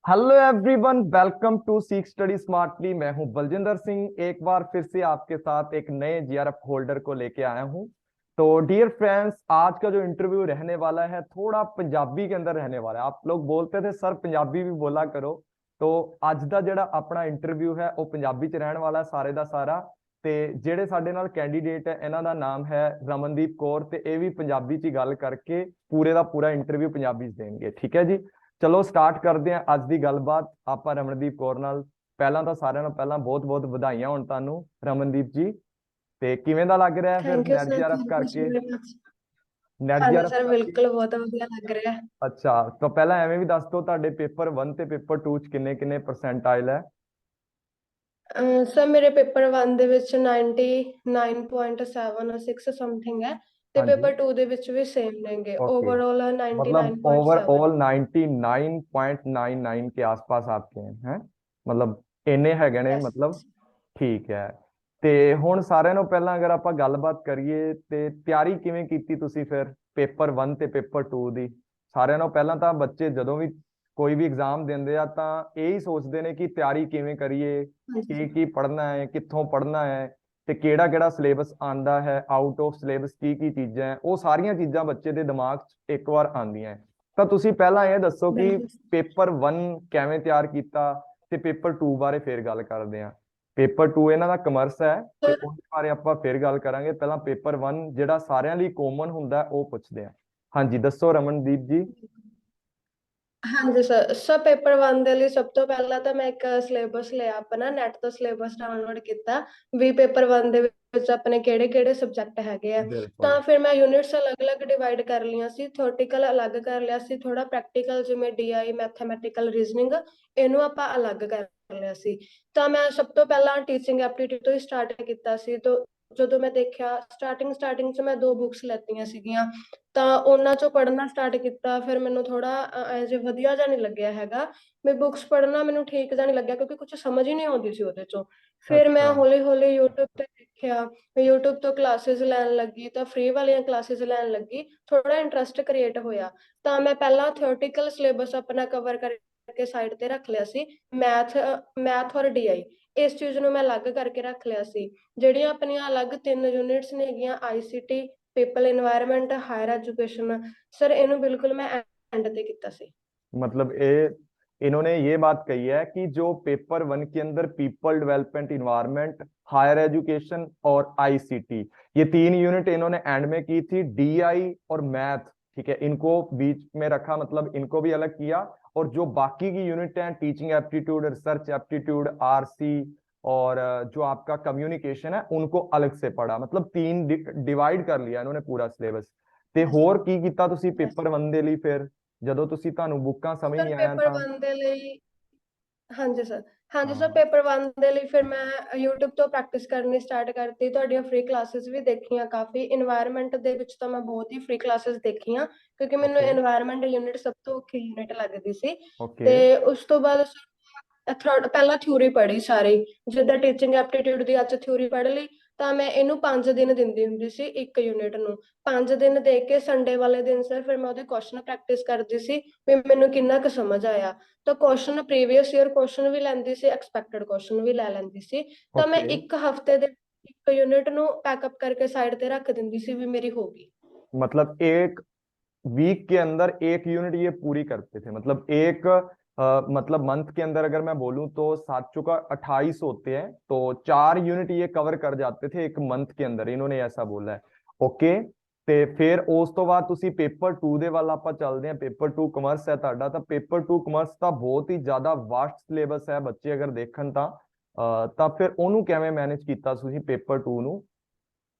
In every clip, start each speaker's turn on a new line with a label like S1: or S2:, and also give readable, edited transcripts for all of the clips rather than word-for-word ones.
S1: Hello everyone, welcome to सीख study smartly. मैं हूं बलजिंदर सिंह। एक बार फिर से आपके साथ एक नए जीआरएफ होल्डर को लेके आया हूं। तो डियर फ्रेंड्स, आज का जो इंटरव्यू रहने वाला है थोड़ा पंजाबी के अंदर रहने वाला है। आप लोग बोलते थे सर पंजाबी भी बोला करो, तो ਅੱਜ ਦਾ ਜਿਹੜਾ ਆਪਣਾ ਇੰਟਰਵਿਊ ਹੈ ਉਹ ਪੰਜਾਬੀ ਚ ਰਹਿਣ ਵਾਲਾ ਸਾਰੇ ਦਾ ਸਾਰਾ। ਤੇ ਜਿਹੜੇ ਸਾਡੇ ਨਾਲ ਕੈਂਡੀਡੇਟ ਹੈ ਇਹਨਾਂ ਦਾ ਨਾਮ ਹੈ ਰਮਨਦੀਪ ਕੌਰ, ਤੇ ਇਹ ਵੀ ਪੰਜਾਬੀ ਚ ਹੀ ਗੱਲ ਕਰਕੇ ਪੂਰੇ ਦਾ ਪੂਰਾ ਇੰਟਰਵਿਊ ਪੰਜਾਬੀ ਚ ਦੇਣਗੇ। ਠੀਕ ਹੈ ਜੀ, ਚਲੋ ਸਟਾਰਟ ਕਰਦੇ ਹਾਂ ਅੱਜ ਦੀ ਗੱਲਬਾਤ ਆਪਾਂ ਰਮਨਦੀਪ ਕੌਰ ਨਾਲ। ਪਹਿਲਾਂ ਤਾਂ ਸਾਰਿਆਂ ਨੂੰ ਪਹਿਲਾਂ ਬਹੁਤ ਬਹੁਤ ਵਧਾਈਆਂ ਹੋਣ ਤੁਹਾਨੂੰ ਰਮਨਦੀਪ ਜੀ। ਤੇ ਕਿਵੇਂ ਦਾ ਲੱਗ ਰਿਹਾ ਫਿਰ
S2: thank you
S1: NET
S2: sir,
S1: JRF
S2: thank you so
S1: ਕਰਕੇ?
S2: मच।
S1: ਨੈਟ
S2: हाँ जी
S1: ਜੀਆਰਐਫ
S2: सर,
S1: ਕਰਕੇ
S2: बिल्कुल बहुत बढ़िया लग रहा है।
S1: ਅੱਛਾ, ਤਾਂ ਪਹਿਲਾਂ ਐਵੇਂ ਵੀ ਦੱਸ ਦਿਓ ਤੁਹਾਡੇ ਪੇਪਰ 1 ਤੇ ਪੇਪਰ 2 ਚ ਕਿੰਨੇ ਕਿੰਨੇ ਪਰਸੈਂਟਾਈਲ ਹੈ?
S2: ਸਰ ਮੇਰੇ ਪੇਪਰ 1 ਦੇ ਵਿੱਚ 99.76 ਸਮਥਿੰਗ ਹੈ ਤੇ
S1: ਹਾਂਜੀ,
S2: ਪੇਪਰ 2 ਦੇ ਵਿੱਚ ਵੀ ਸੇਮ ਨੇਗੇ।
S1: ओके।
S2: ਓਵਰਆਲ
S1: मतलब
S2: 99.7।
S1: ओवरऑल 99.99 के आसपास आपके हैं? मतलब ਇੰਨੇ ਹੈਗੇ ਨੇ
S2: ਯੈਸ।
S1: ਮਤਲਬ। ਠੀਕ ਹੈ। ਤੇ ਹੁਣ ਸਾਰਿਆਂ ਨੂੰ ਪਹਿਲਾਂ ਅਗਰ ਆਪਾਂ ਗੱਲਬਾਤ ਕਰੀਏ ਤੇ ਤਿਆਰੀ ਕਿਵੇਂ ਕੀਤੀ ਤੁਸੀਂ ਫਿਰ ਪੇਪਰ 1 ਤੇ ਪੇਪਰ 2 ਦੀ? ਸਾਰਿਆਂ ਨੂੰ ਪਹਿਲਾਂ ਤਾਂ ਬੱਚੇ ਜਦੋਂ ਵੀ ਕੋਈ ਵੀ ਐਗਜ਼ਾਮ ਦਿੰਦੇ ਆ ਤਾਂ ਇਹ ਹੀ ਸੋਚਦੇ ਨੇ ਕਿ ਤਿਆਰੀ ਕਿਵੇਂ ਕਰੀਏ, ਕੀ ਪੜ੍ਹਨਾ ਹੈ, ਕਿੱਥੋਂ ਪੜ੍ਹਨਾ ਹੈ, ਤੇ ਕਿਹੜਾ ਕਿਹੜਾ ਸਿਲੇਬਸ ਆਂਦਾ ਹੈ, ਆਊਟ ਆਫ ਸਿਲੇਬਸ ਕੀ ਚੀਜ਼ਾਂ ਹੈ, ਉਹ ਸਾਰੀਆਂ ਚੀਜ਼ਾਂ ਬੱਚੇ ਦੇ ਦਿਮਾਗ 'ਚ ਇੱਕ ਵਾਰ ਆਉਂਦੀਆਂ ਹੈ। ਤਾਂ ਤੁਸੀਂ ਪਹਿਲਾਂ ਇਹ ਦੱਸੋ ਕਿ
S2: ਬਿਲਕੁਲ
S1: ਪੇਪਰ 1 ਕਿਵੇਂ ਤਿਆਰ ਕੀਤਾ ਤੇ ਪੇਪਰ 2 ਬਾਰੇ ਫਿਰ ਗੱਲ ਕਰਦੇ ਹਾਂ। ਪੇਪਰ 2 ਇਹਨਾਂ ਦਾ ਕਮਰਸ ਹੈ ਤੇ
S2: ਸਰ।
S1: ਉਹਦੇ ਬਾਰੇ ਆਪਾਂ ਫਿਰ ਗੱਲ ਕਰਾਂਗੇ। ਪਹਿਲਾਂ ਪੇਪਰ 1 ਜਿਹੜਾ ਸਾਰਿਆਂ ਲਈ ਕਾਮਨ ਹੁੰਦਾ ਉਹ ਪੁੱਛਦੇ ਹਾਂ। ਹਾਂਜੀ ਦੱਸੋ ਰਮਨਦੀਪ ਜੀ।
S2: ਹਾਂਜੀ ਸਰ, ਪੇਪਰ 1 ਦੇ ਲਈ ਸਭ ਤੋਂ ਪਹਿਲਾਂ ਤਾਂ ਮੈਂ ਇੱਕ ਸਿਲੇਬਸ ਲਿਆ, ਆਪਣਾ ਨੈਟ ਤੋਂ ਸਿਲੇਬਸ ਡਾਊਨਲੋਡ ਕੀਤਾ ਵੀ ਪੇਪਰ 1 ਦੇ ਵਿੱਚ ਆਪਣੇ ਕਿਹੜੇ ਕਿਹੜੇ ਸਬਜੈਕਟ ਹੈਗੇ ਆ।
S1: ਬਿਲਕੁਲ।
S2: ਤਾਂ ਫਿਰ ਮੈਂ ਯੂਨਿਟਸ ਅਲੱਗ-ਅਲੱਗ ਡਿਵਾਈਡ ਕਰ ਲਈਆਂ ਸੀ, ਥਿਓਰਟੀਕਲ ਅਲੱਗ ਕਰ ਲਿਆ ਸੀ, ਥੋੜਾ ਪ੍ਰੈਕਟੀਕਲ ਜਿਵੇਂ ਡੀਆਈ ਮੈਥਮੈਟੀਕਲ ਰੀਜ਼ਨਿੰਗ ਇਹਨੂੰ ਆਪਾਂ ਅਲੱਗ ਕਰ ਲਿਆ ਸੀ। ਤਾਂ ਮੈਂ ਸਭ ਤੋਂ ਪਹਿਲਾਂ ਟੀਚਿੰਗ ਐਪਟੀਟਿਊਡ ਤੋਂ ਹੀ ਸਟਾਰਟ ਕੀਤਾ ਸੀ। ਤੋਂ ਜਦੋਂ ਮੈਂ ਦੇਖਿਆ ਸਟਾਰਟਿੰਗ 'ਚ ਮੈਂ 2 ਬੁੱਕਸ ਲੈਤੀਆਂ ਸੀਗੀਆਂ, ਤਾਂ ਉਹਨਾਂ ਚੋਂ ਪੜ੍ਹਨਾ ਸਟਾਰਟ ਕੀਤਾ। ਫਿਰ ਮੈਨੂੰ ਥੋੜਾ ਐ ਜੇ ਵਧੀਆ ਜਿਹਾ ਨਹੀਂ ਲੱਗਿਆ ਹੈਗਾ, ਮੈਂ ਬੁੱਕਸ ਪੜ੍ਹਨਾ ਮੈਨੂੰ ਠੀਕ ਜਿਹਾ ਨਹੀਂ ਲੱਗਿਆ ਕਿਉਂਕਿ ਕੁਝ ਸਮਝ ਹੀ ਨਹੀਂ ਆਉਂਦੀ ਸੀ ਉਹਦੇ ਚੋਂ। ਫਿਰ ਮੈਂ
S1: ਅੱਛਾ।
S2: ਹੌਲੀ ਹੌਲੀ YouTube ਤੇ ਦੇਖਿਆ, ਮੈਂ YouTube ਤੋਂ ਕਲਾਸਿਸ ਲੈਣ ਲੱਗੀ, ਤਾਂ ਫ੍ਰੀ ਵਾਲੀਆਂ ਕਲਾਸਿਸ ਲੈਣ ਲੱਗੀ, ਥੋੜਾ ਇੰਟਰਸਟ ਕ੍ਰੀਏਟ ਹੋਇਆ। ਤਾਂ ਮੈਂ ਪਹਿਲਾਂ ਥਿਓਰਟੀਕਲ ਸਿਲੇਬਸ ਆਪਣਾ ਕਵਰ ਕਰਕੇ ਸਾਈਡ ਤੇ ਰੱਖ ਲਿਆ ਸੀ। ਮੈਥ ਔਰ ਡੀਆਈ ਇਸ ਚੀਜ਼ ਨੂੰ ਮੈਂ ਅਲੱਗ ਕਰਕੇ ਰੱਖ ਲਿਆ ਸੀ। ਜਿਹੜੀਆਂ ਆਪਣੀਆਂ ਅਲੱਗ 3 ਯੂਨਿਟਸ ਨੇਗੀਆਂ, ICT, people environment, higher education, sir ਇਹਨੂੰ ਬਿਲकुल मैं एंड ਤੇ ਕੀਤਾ ਸੀ।
S1: मतलब ये इन्होंने ये बात कही है कि जो पेपर 1 के अंदर people development, environment, higher education और आईसीटी, ये 3 यूनिट इन्होंने एंड में की थी। डीआई और मैथ, ठीक है, इनको बीच में रखा, मतलब इनको भी अलग किया। और जो बाकी की यूनिट हैं, teaching aptitude, research aptitude, RC और जो आपका कम्युनिकेशन है, उनको अलग से पढ़ा। मतलब 3 डिवाइड कर लिया इन्होंने पूरा सिलेबस। ਤੇ ਹੋਰ ਕੀ ਕੀਤਾ ਤੁਸੀਂ ਪੇਪਰ 1 ਦੇ ਲਈ ਫਿਰ, ਜਦੋਂ ਤੁਸੀਂ ਤੁਹਾਨੂੰ ਬੁੱਕਾਂ ਸਮਝ
S2: ਸਰ
S1: ਨਹੀਂ ਆਇਆ
S2: ਪੇਪਰ
S1: ਤਾਂ?
S2: 1 ਦੇ ਲਈ ਹਾਂਜੀ ਸਰ, ਹਾਂਜੀ ਸਰ,
S1: ਹਾਂ।
S2: ਪੇਪਰ 1 ਦੇ ਲਈ ਫਿਰ ਮੈਂ YouTube ਤੋਂ ਪ੍ਰੈਕਟਿਸ ਕਰਨੀ ਸਟਾਰਟ ਕਰਤੀ। ਤੁਹਾਡੀਆਂ ਫ੍ਰੀ ਕਲਾਸਿਸ ਵੀ ਦੇਖੀਆਂ ਕਾਫੀ। ਇਨਵਾਇਰਨਮੈਂਟ ਦੇ ਵਿੱਚ ਤਾਂ ਮੈਂ ਬਹੁਤ ਹੀ ਫ੍ਰੀ ਕਲਾਸਿਸ ਦੇਖੀਆਂ ਕਿਉਂਕਿ ਮੈਨੂੰ
S1: ओके।
S2: ਇਨਵਾਇਰਨਮੈਂਟ ਯੂਨਿਟ ਸਭ ਤੋਂ ਔਖੀ ਯੂਨਿਟ ਲੱਗਦੀ ਸੀ।
S1: ओके।
S2: ਤੇ ਉਸ ਤੋਂ ਬਾਅਦ ਪਹਿਲਾਂ ਥਿਊਰੀ ਪੜ੍ਹੀ ਸਾਰੀ, ਜਿੱਦਾਂ ਟੀਚਿੰਗ ਐਪਟੀਟਿਊਡ ਦੀ ਅੱਜ ਥਿਊਰੀ ਪੜ੍ਹ ਲਈ, ਤਾਂ ਮੈਂ ਇਹਨੂੰ 5 ਦਿਨ ਦਿੰਦੀ ਹੁੰਦੀ ਸੀ ਇੱਕ ਯੂਨਿਟ ਨੂੰ। 5 ਦਿਨ ਦੇ ਕੇ ਸੰਡੇ ਵਾਲੇ ਦਿਨ ਸਰ ਫਿਰ ਮੈਂ ਉਹਦੇ ਕੁਐਸਚਨ ਪ੍ਰੈਕਟਿਸ ਕਰਦੀ ਸੀ ਵੀ ਮੈਨੂੰ ਕਿੰਨਾ ਕੁ ਸਮਝ ਆਇਆ। ਤਾਂ ਕੁਐਸਚਨ ਪ੍ਰੀਵੀਅਸ ਈਅਰ ਕੁਐਸਚਨ ਵੀ ਲੈਂਦੀ ਸੀ, ਐਕਸਪੈਕਟਡ ਕੁਐਸਚਨ ਵੀ ਲੈ ਲੈਂਦੀ ਸੀ। ਤਾਂ ਮੈਂ
S1: ओके।
S2: ਇੱਕ ਹਫਤੇ ਦੇ ਇੱਕ ਯੂਨਿਟ ਨੂੰ ਪੈਕਅਪ ਕਰਕੇ ਸਾਈਡ ਤੇ ਰੱਖ ਦਿੰਦੀ ਸੀ ਵੀ ਮੇਰੀ ਹੋ ਗਈ।
S1: मतलब एक वीक के अंदर एक यूनिट ये पूरी करते थे? मतलब एक मतलब मंथ के अंदर अगर मैं बोलूं तो 7 चौका 28 होते हैं, तो 4 यूनिट ये कवर कर जाते थे एक मंथ के अंदर, इन्होंने ऐसा बोला है। ओके। ਤੇ ਫਿਰ ਉਸ ਤੋਂ ਬਾਅਦ ਤੁਸੀਂ ਪੇਪਰ 2 ਦੇ ਵੱਲ ਆਪਾਂ ਚੱਲਦੇ ਹਾਂ। ਪੇਪਰ 2 ਕਮਰਸ ਹੈ ਤੁਹਾਡਾ, ਤਾਂ ਪੇਪਰ 2 ਕਮਰਸ ਤਾਂ ਬਹੁਤ ਹੀ ਜ਼ਿਆਦਾ ਵਾਸਟ ਸਿਲੇਬਸ ਹੈ ਬੱਚੇ ਅਗਰ ਦੇਖਣ ਤਾਂ ਫਿਰ ਉਹਨੂੰ ਕਿਵੇਂ ਮੈਨੇਜ ਕੀਤਾ ਤੁਸੀਂ ਪੇਪਰ 2 ਨੂੰ?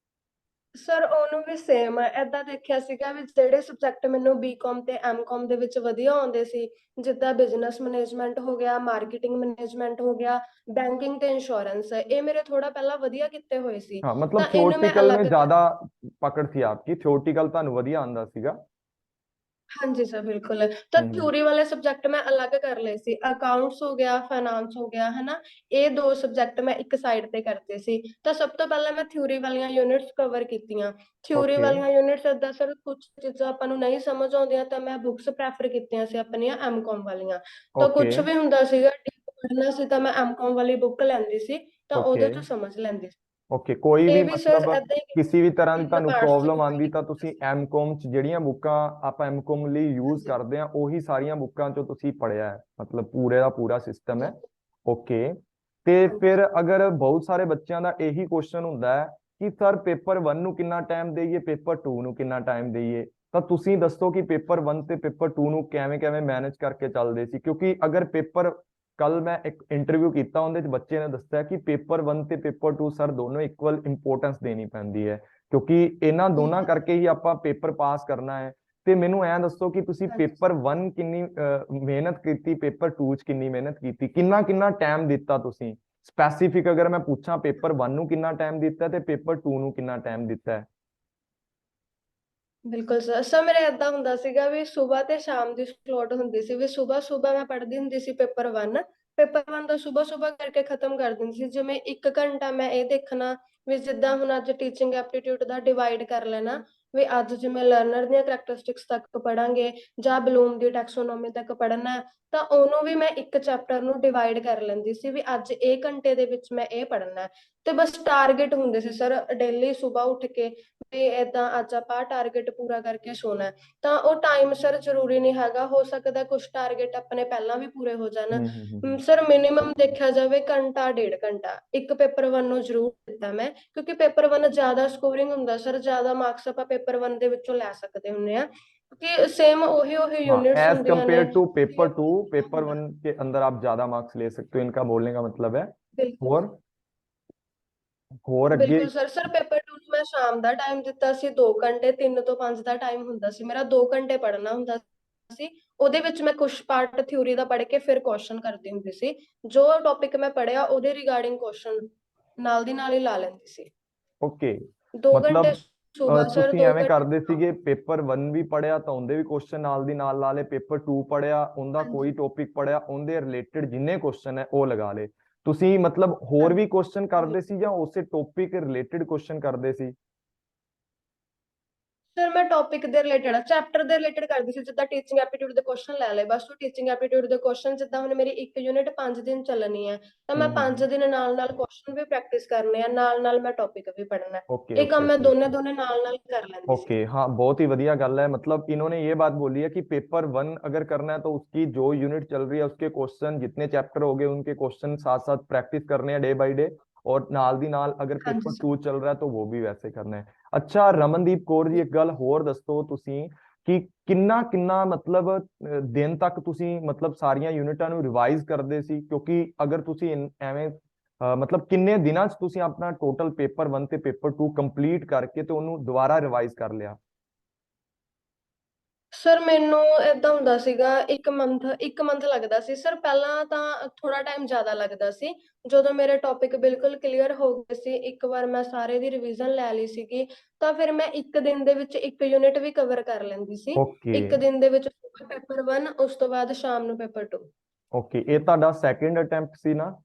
S2: ਸਰ ਉਹਨੂੰ ਵੀ ਸੇਮ ਏਦਾਂ ਦੇਖਿਆ ਸੀਗਾ ਵੀ ਜਿਹੜੇ ਸਬਜੈਕਟ ਮੈਨੂੰ ਬੀਕਾਮ ਤੇ ਐਮਕਾਮ ਦੇ ਵਿੱਚ ਵਧੀਆ ਆਉਂਦੇ ਸੀ, ਜਿੱਦਾਂ ਬਿਜ਼ਨਸ ਮੈਨੇਜਮੈਂਟ ਹੋ ਗਿਆ, ਮਾਰਕੀਟਿੰਗ ਮੈਨੇਜਮੈਂਟ ਹੋ ਗਿਆ, ਬੈਂਕਿੰਗ ਤੇ ਇੰਸ਼ੋਰੈਂਸ, ਇਹ ਮੇਰੇ ਥੋੜਾ ਪਹਿਲਾਂ ਵਧੀਆ ਕੀਤੇ ਹੋਏ ਸੀ।
S1: हाँ, मतलब
S2: ਤਾਂ ਇਹਨੂੰ ਮੈਂ
S1: थ्योरेटिकल में
S2: ਅਲੱਗ
S1: ज्यादा पकड़ थी आपकी, थ्योरेटिकल ਤੁਹਾਨੂੰ ਵਧੀਆ ਆਂਦਾ ਸੀਗਾ।
S2: हाँ जी सर बिल्कुल। तो
S1: हम्म।
S2: थ्योरी वाले सब्जेक्ट मैं अलग कर ਲਏ ਸੀ। ਅਕਾਊਂਟਸ ਹੋ ਗਿਆ, ਫਾਈਨਾਂਸ ਹੋ ਗਿਆ, ਹਨਾ। ਇਹ ਦੋ ਸਬਜੈਕਟ ਮੈਂ ਇੱਕ ਸਾਈਡ ਤੇ ਕਰਤੇ ਸੀ। ਤਾਂ ਸਭ ਤੋਂ ਪਹਿਲਾਂ ਮੈਂ ਥਿਊਰੀ ਵਾਲੀਆਂ ਯੂਨਿਟਸ ਕਵਰ ਕੀਤੀਆਂ। ਥਿਊਰੀ
S1: ਓਕੇ
S2: ਵਾਲੀਆਂ ਯੂਨਿਟਸ ਏਦਾਂ ਸਰ ਕੁਝ ਚੀਜ਼ਾਂ ਆਪਾਂ ਨੂੰ ਨਹੀਂ ਸਮਝ ਆਉਂਦੀਆਂ ਤਾਂ ਮੈਂ ਬੁੱਕਸ ਪ੍ਰੈਫਰ ਕੀਤੀਆਂ ਸੀ ਆਪਣੀਆਂ ਐਮਕॉम ਵਾਲੀਆਂ। ਤਾਂ
S1: ਓਕੇ
S2: ਕੁਝ ਵੀ ਹੁੰਦਾ ਸੀਗਾ ਡੀਪ ਪੜ੍ਹਨਾ ਸੀ ਤਾਂ ਮੈਂ ਐਮਕॉम ਵਾਲੀ ਬੁੱਕ ਲੈਂਦੀ ਸੀ ਤਾਂ
S1: ਓਕੇ
S2: ਉਹਦੇ ਤੋਂ ਸਮਝ ਲੈਂਦੀ ਸੀ।
S1: ਓਕੇ, ਕੋਈ ਵੀ
S2: ਇਹ ਵੀ ਸਰ
S1: ਮਤਲਬ
S2: ਏਦਾਂ ਹੀ
S1: ਕਿਸੇ ਵੀ ਤਰ੍ਹਾਂ ਦੀ
S2: ਤਿੰਨ
S1: ਤੁਹਾਨੂੰ
S2: ਪਾਰਟਸ ਚ
S1: ਪ੍ਰੋਬਲਮ ਆਂਦੀ
S2: ਡਿਵਾਈਡ
S1: ਤਾਂ
S2: ਕੀਤਾ
S1: ਤੁਸੀਂ
S2: ਸੀ।
S1: ਐਮਕॉम ਚ ਜਿਹੜੀਆਂ ਬੁੱਕਾਂ ਆਪਾਂ ਐਮਕॉम ਲਈ ਯੂਜ਼
S2: ਹਾਂਜੀ
S1: ਕਰਦੇ ਆ ਉਹੀ ਸਾਰੀਆਂ ਬੁੱਕਾਂ ਚੋਂ ਤੁਸੀਂ ਪੜ੍ਹਿਆ ਹੈ, ਮਤਲਬ ਪੂਰੇ ਦਾ ਪੂਰਾ ਸਿਸਟਮ ਹੈ।
S2: ਬਿਲਕੁਲ
S1: ਓਕੇ। ਤੇ
S2: ਹਾਂਜੀ
S1: ਫਿਰ ਅਗਰ ਬਹੁਤ ਸਾਰੇ ਬੱਚਿਆਂ ਦਾ ਇਹੀ ਕੁਐਸਚਨ ਹੁੰਦਾ ਹੈ ਕਿ ਸਰ ਪੇਪਰ 1 ਨੂੰ ਕਿੰਨਾ ਟਾਈਮ ਦੇਈਏ, ਪੇਪਰ 2 ਨੂੰ ਕਿੰਨਾ ਟਾਈਮ ਦੇਈਏ, ਤਾਂ ਤੁਸੀਂ ਦੱਸੋ ਕਿ ਪੇਪਰ 1 ਤੇ ਪੇਪਰ 2 ਨੂੰ ਕਿਵੇਂ ਕਿਵੇਂ ਮੈਨੇਜ ਕਰਕੇ ਚੱਲਦੇ ਸੀ? ਕਿਉਂਕਿ ਅਗਰ ਪੇਪਰ, ਕੱਲ ਮੈਂ ਇੱਕ ਇੰਟਰਵਿਊ ਕੀਤਾ ਉਹਦੇ ਚ ਬੱਚੇ ਨੇ ਦੱਸਿਆ ਕਿ ਪੇਪਰ 1 ਤੇ ਪੇਪਰ 2 ਸਰ ਦੋਨੋਂ ਇਕੁਅਲ ਇੰਪੋਰਟੈਂਸ ਦੇਣੀ ਪੈਂਦੀ ਹੈ, ਕਿਉਂਕਿ ਇਹਨਾਂ ਦੋਨਾਂ
S2: ਬਿਲਕੁਲ
S1: ਕਰਕੇ ਹੀ ਆਪਾਂ ਪੇਪਰ ਪਾਸ ਕਰਨਾ ਹੈ। ਤੇ ਮੈਨੂੰ ਐਂ ਦੱਸੋ ਕਿ ਤੁਸੀਂ
S2: ਹਾਂਜੀ
S1: ਪੇਪਰ 1 ਕਿੰਨੀ ਮਿਹਨਤ ਕੀਤੀ, ਪੇਪਰ 2 ਚ ਕਿੰਨੀ ਮਿਹਨਤ ਕੀਤੀ, ਕਿੰਨਾ ਕਿੰਨਾ ਟਾਈਮ ਦਿੱਤਾ ਤੁਸੀਂ? ਸਪੈਸੀਫਿਕ ਅਗਰ ਮੈਂ ਪੁੱਛਾਂ, ਪੇਪਰ 1 ਨੂੰ ਕਿੰਨਾ ਟਾਈਮ ਦਿੱਤਾ ਤੇ ਪੇਪਰ 2 ਨੂੰ ਕਿੰਨਾ ਟਾਈਮ ਦਿੱਤਾ ਹੈ?
S2: ਬਿਲਕੁਲ ਸਰ। ਸਰ ਮੇਰਾ ਏਦਾਂ ਹੁੰਦਾ ਸੀਗਾ ਵੀ ਸਵੇਰ ਤੇ ਸ਼ਾਮ ਦੀ ਸਲੋਟ ਹੁੰਦੀ ਸੀ ਵੀ ਸਵੇਰ ਮੈਂ ਪੜ੍ਹਦੀ ਹੁੰਦੀ ਸੀ ਪੇਪਰ 1। ਪੇਪਰ 1 ਦਾ ਸਵੇਰ ਕਰਕੇ ਖਤਮ ਕਰ ਦਿੰਦੀ ਸੀ। ਜਿਵੇਂ 1 ਘੰਟਾ ਮੈਂ ਇਹ ਦੇਖਣਾ ਵੀ ਜਿੱਦਾਂ ਹੁਣ ਅੱਜ ਟੀਚਿੰਗ ਐਪਟੀਟਿਊਡ ਦਾ ਡਿਵਾਈਡ ਕਰ ਲੈਣਾ ਵੀ ਅੱਜ ਜਿਵੇਂ ਲਰਨਰ ਦੀਆਂ ਕਰੈਕਟਰਿਸਟਿਕਸ ਤੱਕ ਪੜਾਂਗੇ ਜਾਂ ਬਲੂਮ ਦੀ ਟੈਕਸੋਨੋਮੀ ਤੱਕ ਪੜ੍ਹਨਾ ਤਾਂ ਉਹਨੂੰ ਵੀ ਮੈਂ ਇੱਕ ਚੈਪਟਰ ਨੂੰ ਡਿਵਾਈਡ ਕਰ ਲੈਂਦੀ ਸੀ ਵੀ ਅੱਜ ਇਹ ਘੰਟੇ ਦੇ ਵਿੱਚ ਮੈਂ ਇਹ ਪੜ੍ਹਨਾ। ਤੇ ਬਸ ਟਾਰਗੇਟ ਹੁੰਦੇ ਸੀ ਸਰ ਡੇਲੀ ਸਵੇਰ ਉੱਠ ਕੇ ਵੀ ਏਦਾਂ ਅੱਜ ਆਪਾਂ ਟਾਰਗੇਟ ਪੂਰਾ ਕਰਕੇ ਸੋਣਾ ਹੈ। ਤਾਂ ਉਹ ਟਾਈਮ ਸਰ ਜ਼ਰੂਰੀ ਨਹੀਂ ਹੈਗਾ, ਹੋ ਸਕਦਾ ਕੁਝ ਟਾਰਗੇਟ ਆਪਣੇ ਪਹਿਲਾਂ ਵੀ ਪੂਰੇ ਹੋ ਜਾਣ।
S1: ਹੂੰ।
S2: ਸਰ ਮਿਨੀਮਮ ਦੇਖਿਆ ਜਾਵੇ ਘੰਟਾ ਡੇਢ ਘੰਟਾ ਇੱਕ ਪੇਪਰ 1 ਨੂੰ ਜ਼ਰੂਰ ਦਿੱਤਾ ਮੈਂ, ਕਿਉਂਕਿ ਪੇਪਰ 1 ਜ਼ਿਆਦਾ ਸਕੋਰਿੰਗ ਹੁੰਦਾ ਸਰ, ਜ਼ਿਆਦਾ ਮਾਰਕਸ ਆਪਾਂ ਪੇਪਰ 1 ਦੇ ਵਿੱਚੋਂ ਲੈ ਸਕਦੇ ਹੁੰਦੇ ਆ ਕਿਉਂਕਿ ਸੇਮ ਉਹੀ
S1: हाँ,
S2: यूनिट्स
S1: एज
S2: ਹੁੰਦੀਆਂ
S1: कंपेयर
S2: ਨੇ।
S1: टू पेपर 2, पेपर 1 के अंदर आप ज्यादा मार्क्स ले सकते हो, इनका बोलने का मतलब है।
S2: ਬਿਲਕੁਲ
S1: और अगे।
S2: ਬਿਲकुल ਸਰ। ਸਰ ਪੇਪਰ 2 ਨੂੰ ਮੈਂ ਸ਼ਾਮ ਦਾ ਟਾਈਮ ਦਿੱਤਾ ਸੀ 2 ਘੰਟੇ, 3 ਤੋਂ 5 ਦਾ ਟਾਈਮ ਹੁੰਦਾ ਸੀ ਮੇਰਾ, 2 ਘੰਟੇ ਪੜ੍ਹਨਾ ਹੁੰਦਾ ਸੀ। ਉਹਦੇ ਵਿੱਚ ਮੈਂ ਕੁਝ ਪਾਰਟ ਥਿਊਰੀ ਦਾ ਪੜ੍ਹ ਕੇ ਫਿਰ ਕੁਐਸਚਨ ਕਰਦੀ ਹੁੰਦੀ ਸੀ। ਜੋ ਟੌਪਿਕ ਮੈਂ ਪੜ੍ਹਿਆ ਉਹਦੇ ਰਿਗਾਰਡਿੰਗ ਕੁਐਸਚਨ ਨਾਲ ਦੀ ਨਾਲ ਹੀ ਲਾ ਲੈਂਦੀ ਸੀ।
S1: ਓਕੇ,
S2: 2 ਘੰਟੇ
S1: ਮਤਲਬ
S2: ਸਵੇਰ ਸਰ,
S1: ਤੁਸੀਂ
S2: 2
S1: ਐਵੇਂ
S2: ਘੰਟੇ
S1: ਕਰਦੇ
S2: ਸ਼ਾਮ।
S1: ਸੀਗੇ, ਪੇਪਰ 1 ਵੀ ਪੜਿਆ ਤਾਂ ਉਹਦੇ ਵੀ ਕੁਐਸਚਨ ਨਾਲ ਦੀ ਨਾਲ ਲਾ ਲਏ, ਪੇਪਰ 2 ਪੜਿਆ ਉਹਦਾ ਕੋਈ
S2: ਹਾਂਜੀ
S1: ਟੌਪਿਕ ਪੜਿਆ ਉਹਦੇ ਰਿਲੇਟਡ ਜਿੰਨੇ ਕੁਐਸਚਨ ਹੈ ਉਹ ਲਗਾ ਲਏ। ਤੁਸੀਂ ਮਤਲਬ ਹੋਰ ਵੀ ਕੁਐਸਚਨ
S2: ਹਾਂਜੀ
S1: ਕਰਦੇ ਸੀ ਜਾਂ ਉਸੇ ਟੌਪਿਕ ਰਿਲੇਟਡ ਕੁਐਸਚਨ ਕਰਦੇ ਸੀ?
S2: ਸਰ ਮੈਂ ਟੌਪਿਕ ਦੇ ਰਿਲੇਟਡ ਚੈਪਟਰ ਦੇ ਰਿਲੇਟਡ ਕਰਦੀ ਸੀ, ਜਿੱਦਾਂ ਟੀਚਿੰਗ ਐਪਟੀਟਿਊਡ ਦੇ ਕੁਐਸਚਨ ਲੈ ਲਏ ਬਸ। ਉਹ ਟੀਚਿੰਗ ਐਪਟੀਟਿਊਡ ਦੇ ਕੁਐਸਚਨ ਜਿੱਦਾਂ ਹੁਣ ਮੇਰੀ ਇੱਕ ਯੂਨਿਟ 5 ਦਿਨ ਚੱਲਣੀ ਹੈ ਤਾਂ ਮੈਂ 5
S1: ਹੂੰ।
S2: ਦਿਨ ਨਾਲ ਨਾਲ ਕੁਐਸਚਨ ਵੀ ਪ੍ਰੈਕਟਿਸ ਕਰਨੇ ਆ, ਨਾਲ ਨਾਲ ਮੈਂ ਟੌਪਿਕ ਵੀ ਪੜ੍ਹਨਾ ਹੈ।
S1: ओके
S2: ਇਹ
S1: ओके
S2: ਕੰਮ ਮੈਂ
S1: ओके
S2: ਦੋਨੇ
S1: ओके
S2: ਦੋਨੇ ਨਾਲ ਨਾਲ कर लेंदी सी।
S1: ओके। हाँ, बहुत ही बढ़िया गल है। मतलब इन्होंने ये बात बोली है कि पेपर 1 अगर करना है तो उसकी जो यूनिट चल रही है उसके क्वेश्चन जितने चैप्टर हो गए उनके क्वेश्चन साथ साथ प्रैक्टिस करने हैं डे बाय डे, और नाल दी नाल अगर
S2: हाँ
S1: पेपर
S2: जी सर।
S1: 2 चल रहा है तो वो भी वैसे करना है। अच्छा रमनदीप कौर जी, एक गल होर दसो ਤੁਸੀਂ ਕਿ ਕਿੰਨਾ ਕਿੰਨਾ ਮਤਲਬ ਦਿਨ ਤੱਕ ਤੁਸੀਂ ਮਤਲਬ ਸਾਰੀਆਂ ਯੂਨਿਟਾਂ ਨੂੰ ਰਿਵਾਈਜ਼ ਕਰਦੇ ਸੀ? ਕਿਉਂਕਿ ਅਗਰ ਤੁਸੀਂ ਐਵੇਂ ਮਤਲਬ ਕਿੰਨੇ ਦਿਨਾਂ 'ਚ ਤੁਸੀਂ ਆਪਣਾ ਟੋਟਲ ਪੇਪਰ 1 ਤੇ ਪੇਪਰ 2 ਕੰਪਲੀਟ ਕਰਕੇ ਤੇ ਉਹਨੂੰ ਦੁਬਾਰਾ ਰਿਵਾਈਜ਼ ਕਰ ਲਿਆ?
S2: ਸਰ ਮੈਨੂੰ ਏਦਾਂ ਹੁੰਦਾ ਸੀਗਾ 1 ਮੰਥ ਲੱਗਦਾ ਸੀ ਸਰ। ਪਹਿਲਾਂ ਤਾਂ ਥੋੜਾ ਟਾਈਮ ਜ਼ਿਆਦਾ ਲੱਗਦਾ ਸੀ। ਜਦੋਂ ਮੇਰੇ ਟੌਪਿਕ ਬਿਲਕੁਲ ਕਲੀਅਰ ਹੋ ਗਏ ਸੀ, ਇੱਕ ਵਾਰ ਮੈਂ ਸਾਰੇ ਦੀ ਰਿਵੀਜ਼ਨ ਲੈ ਲਈ ਸੀਗੀ, ਤਾਂ ਫਿਰ ਮੈਂ 1 ਦਿਨ ਦੇ ਵਿੱਚ ਇੱਕ ਯੂਨਿਟ ਵੀ ਕਵਰ ਕਰ ਲੈਂਦੀ ਸੀ।
S1: ਓਕੇ
S2: 1 ਦਿਨ ਦੇ ਵਿੱਚ ਪੇਪਰ 1, ਉਸ ਤੋਂ ਬਾਅਦ ਸ਼ਾਮ ਨੂੰ ਪੇਪਰ 2।
S1: ਓਕੇ, ਇਹ ਤੁਹਾਡਾ ਸੈਕਿੰਡ ਅਟੈਂਪਟ ਸੀ ਨਾ?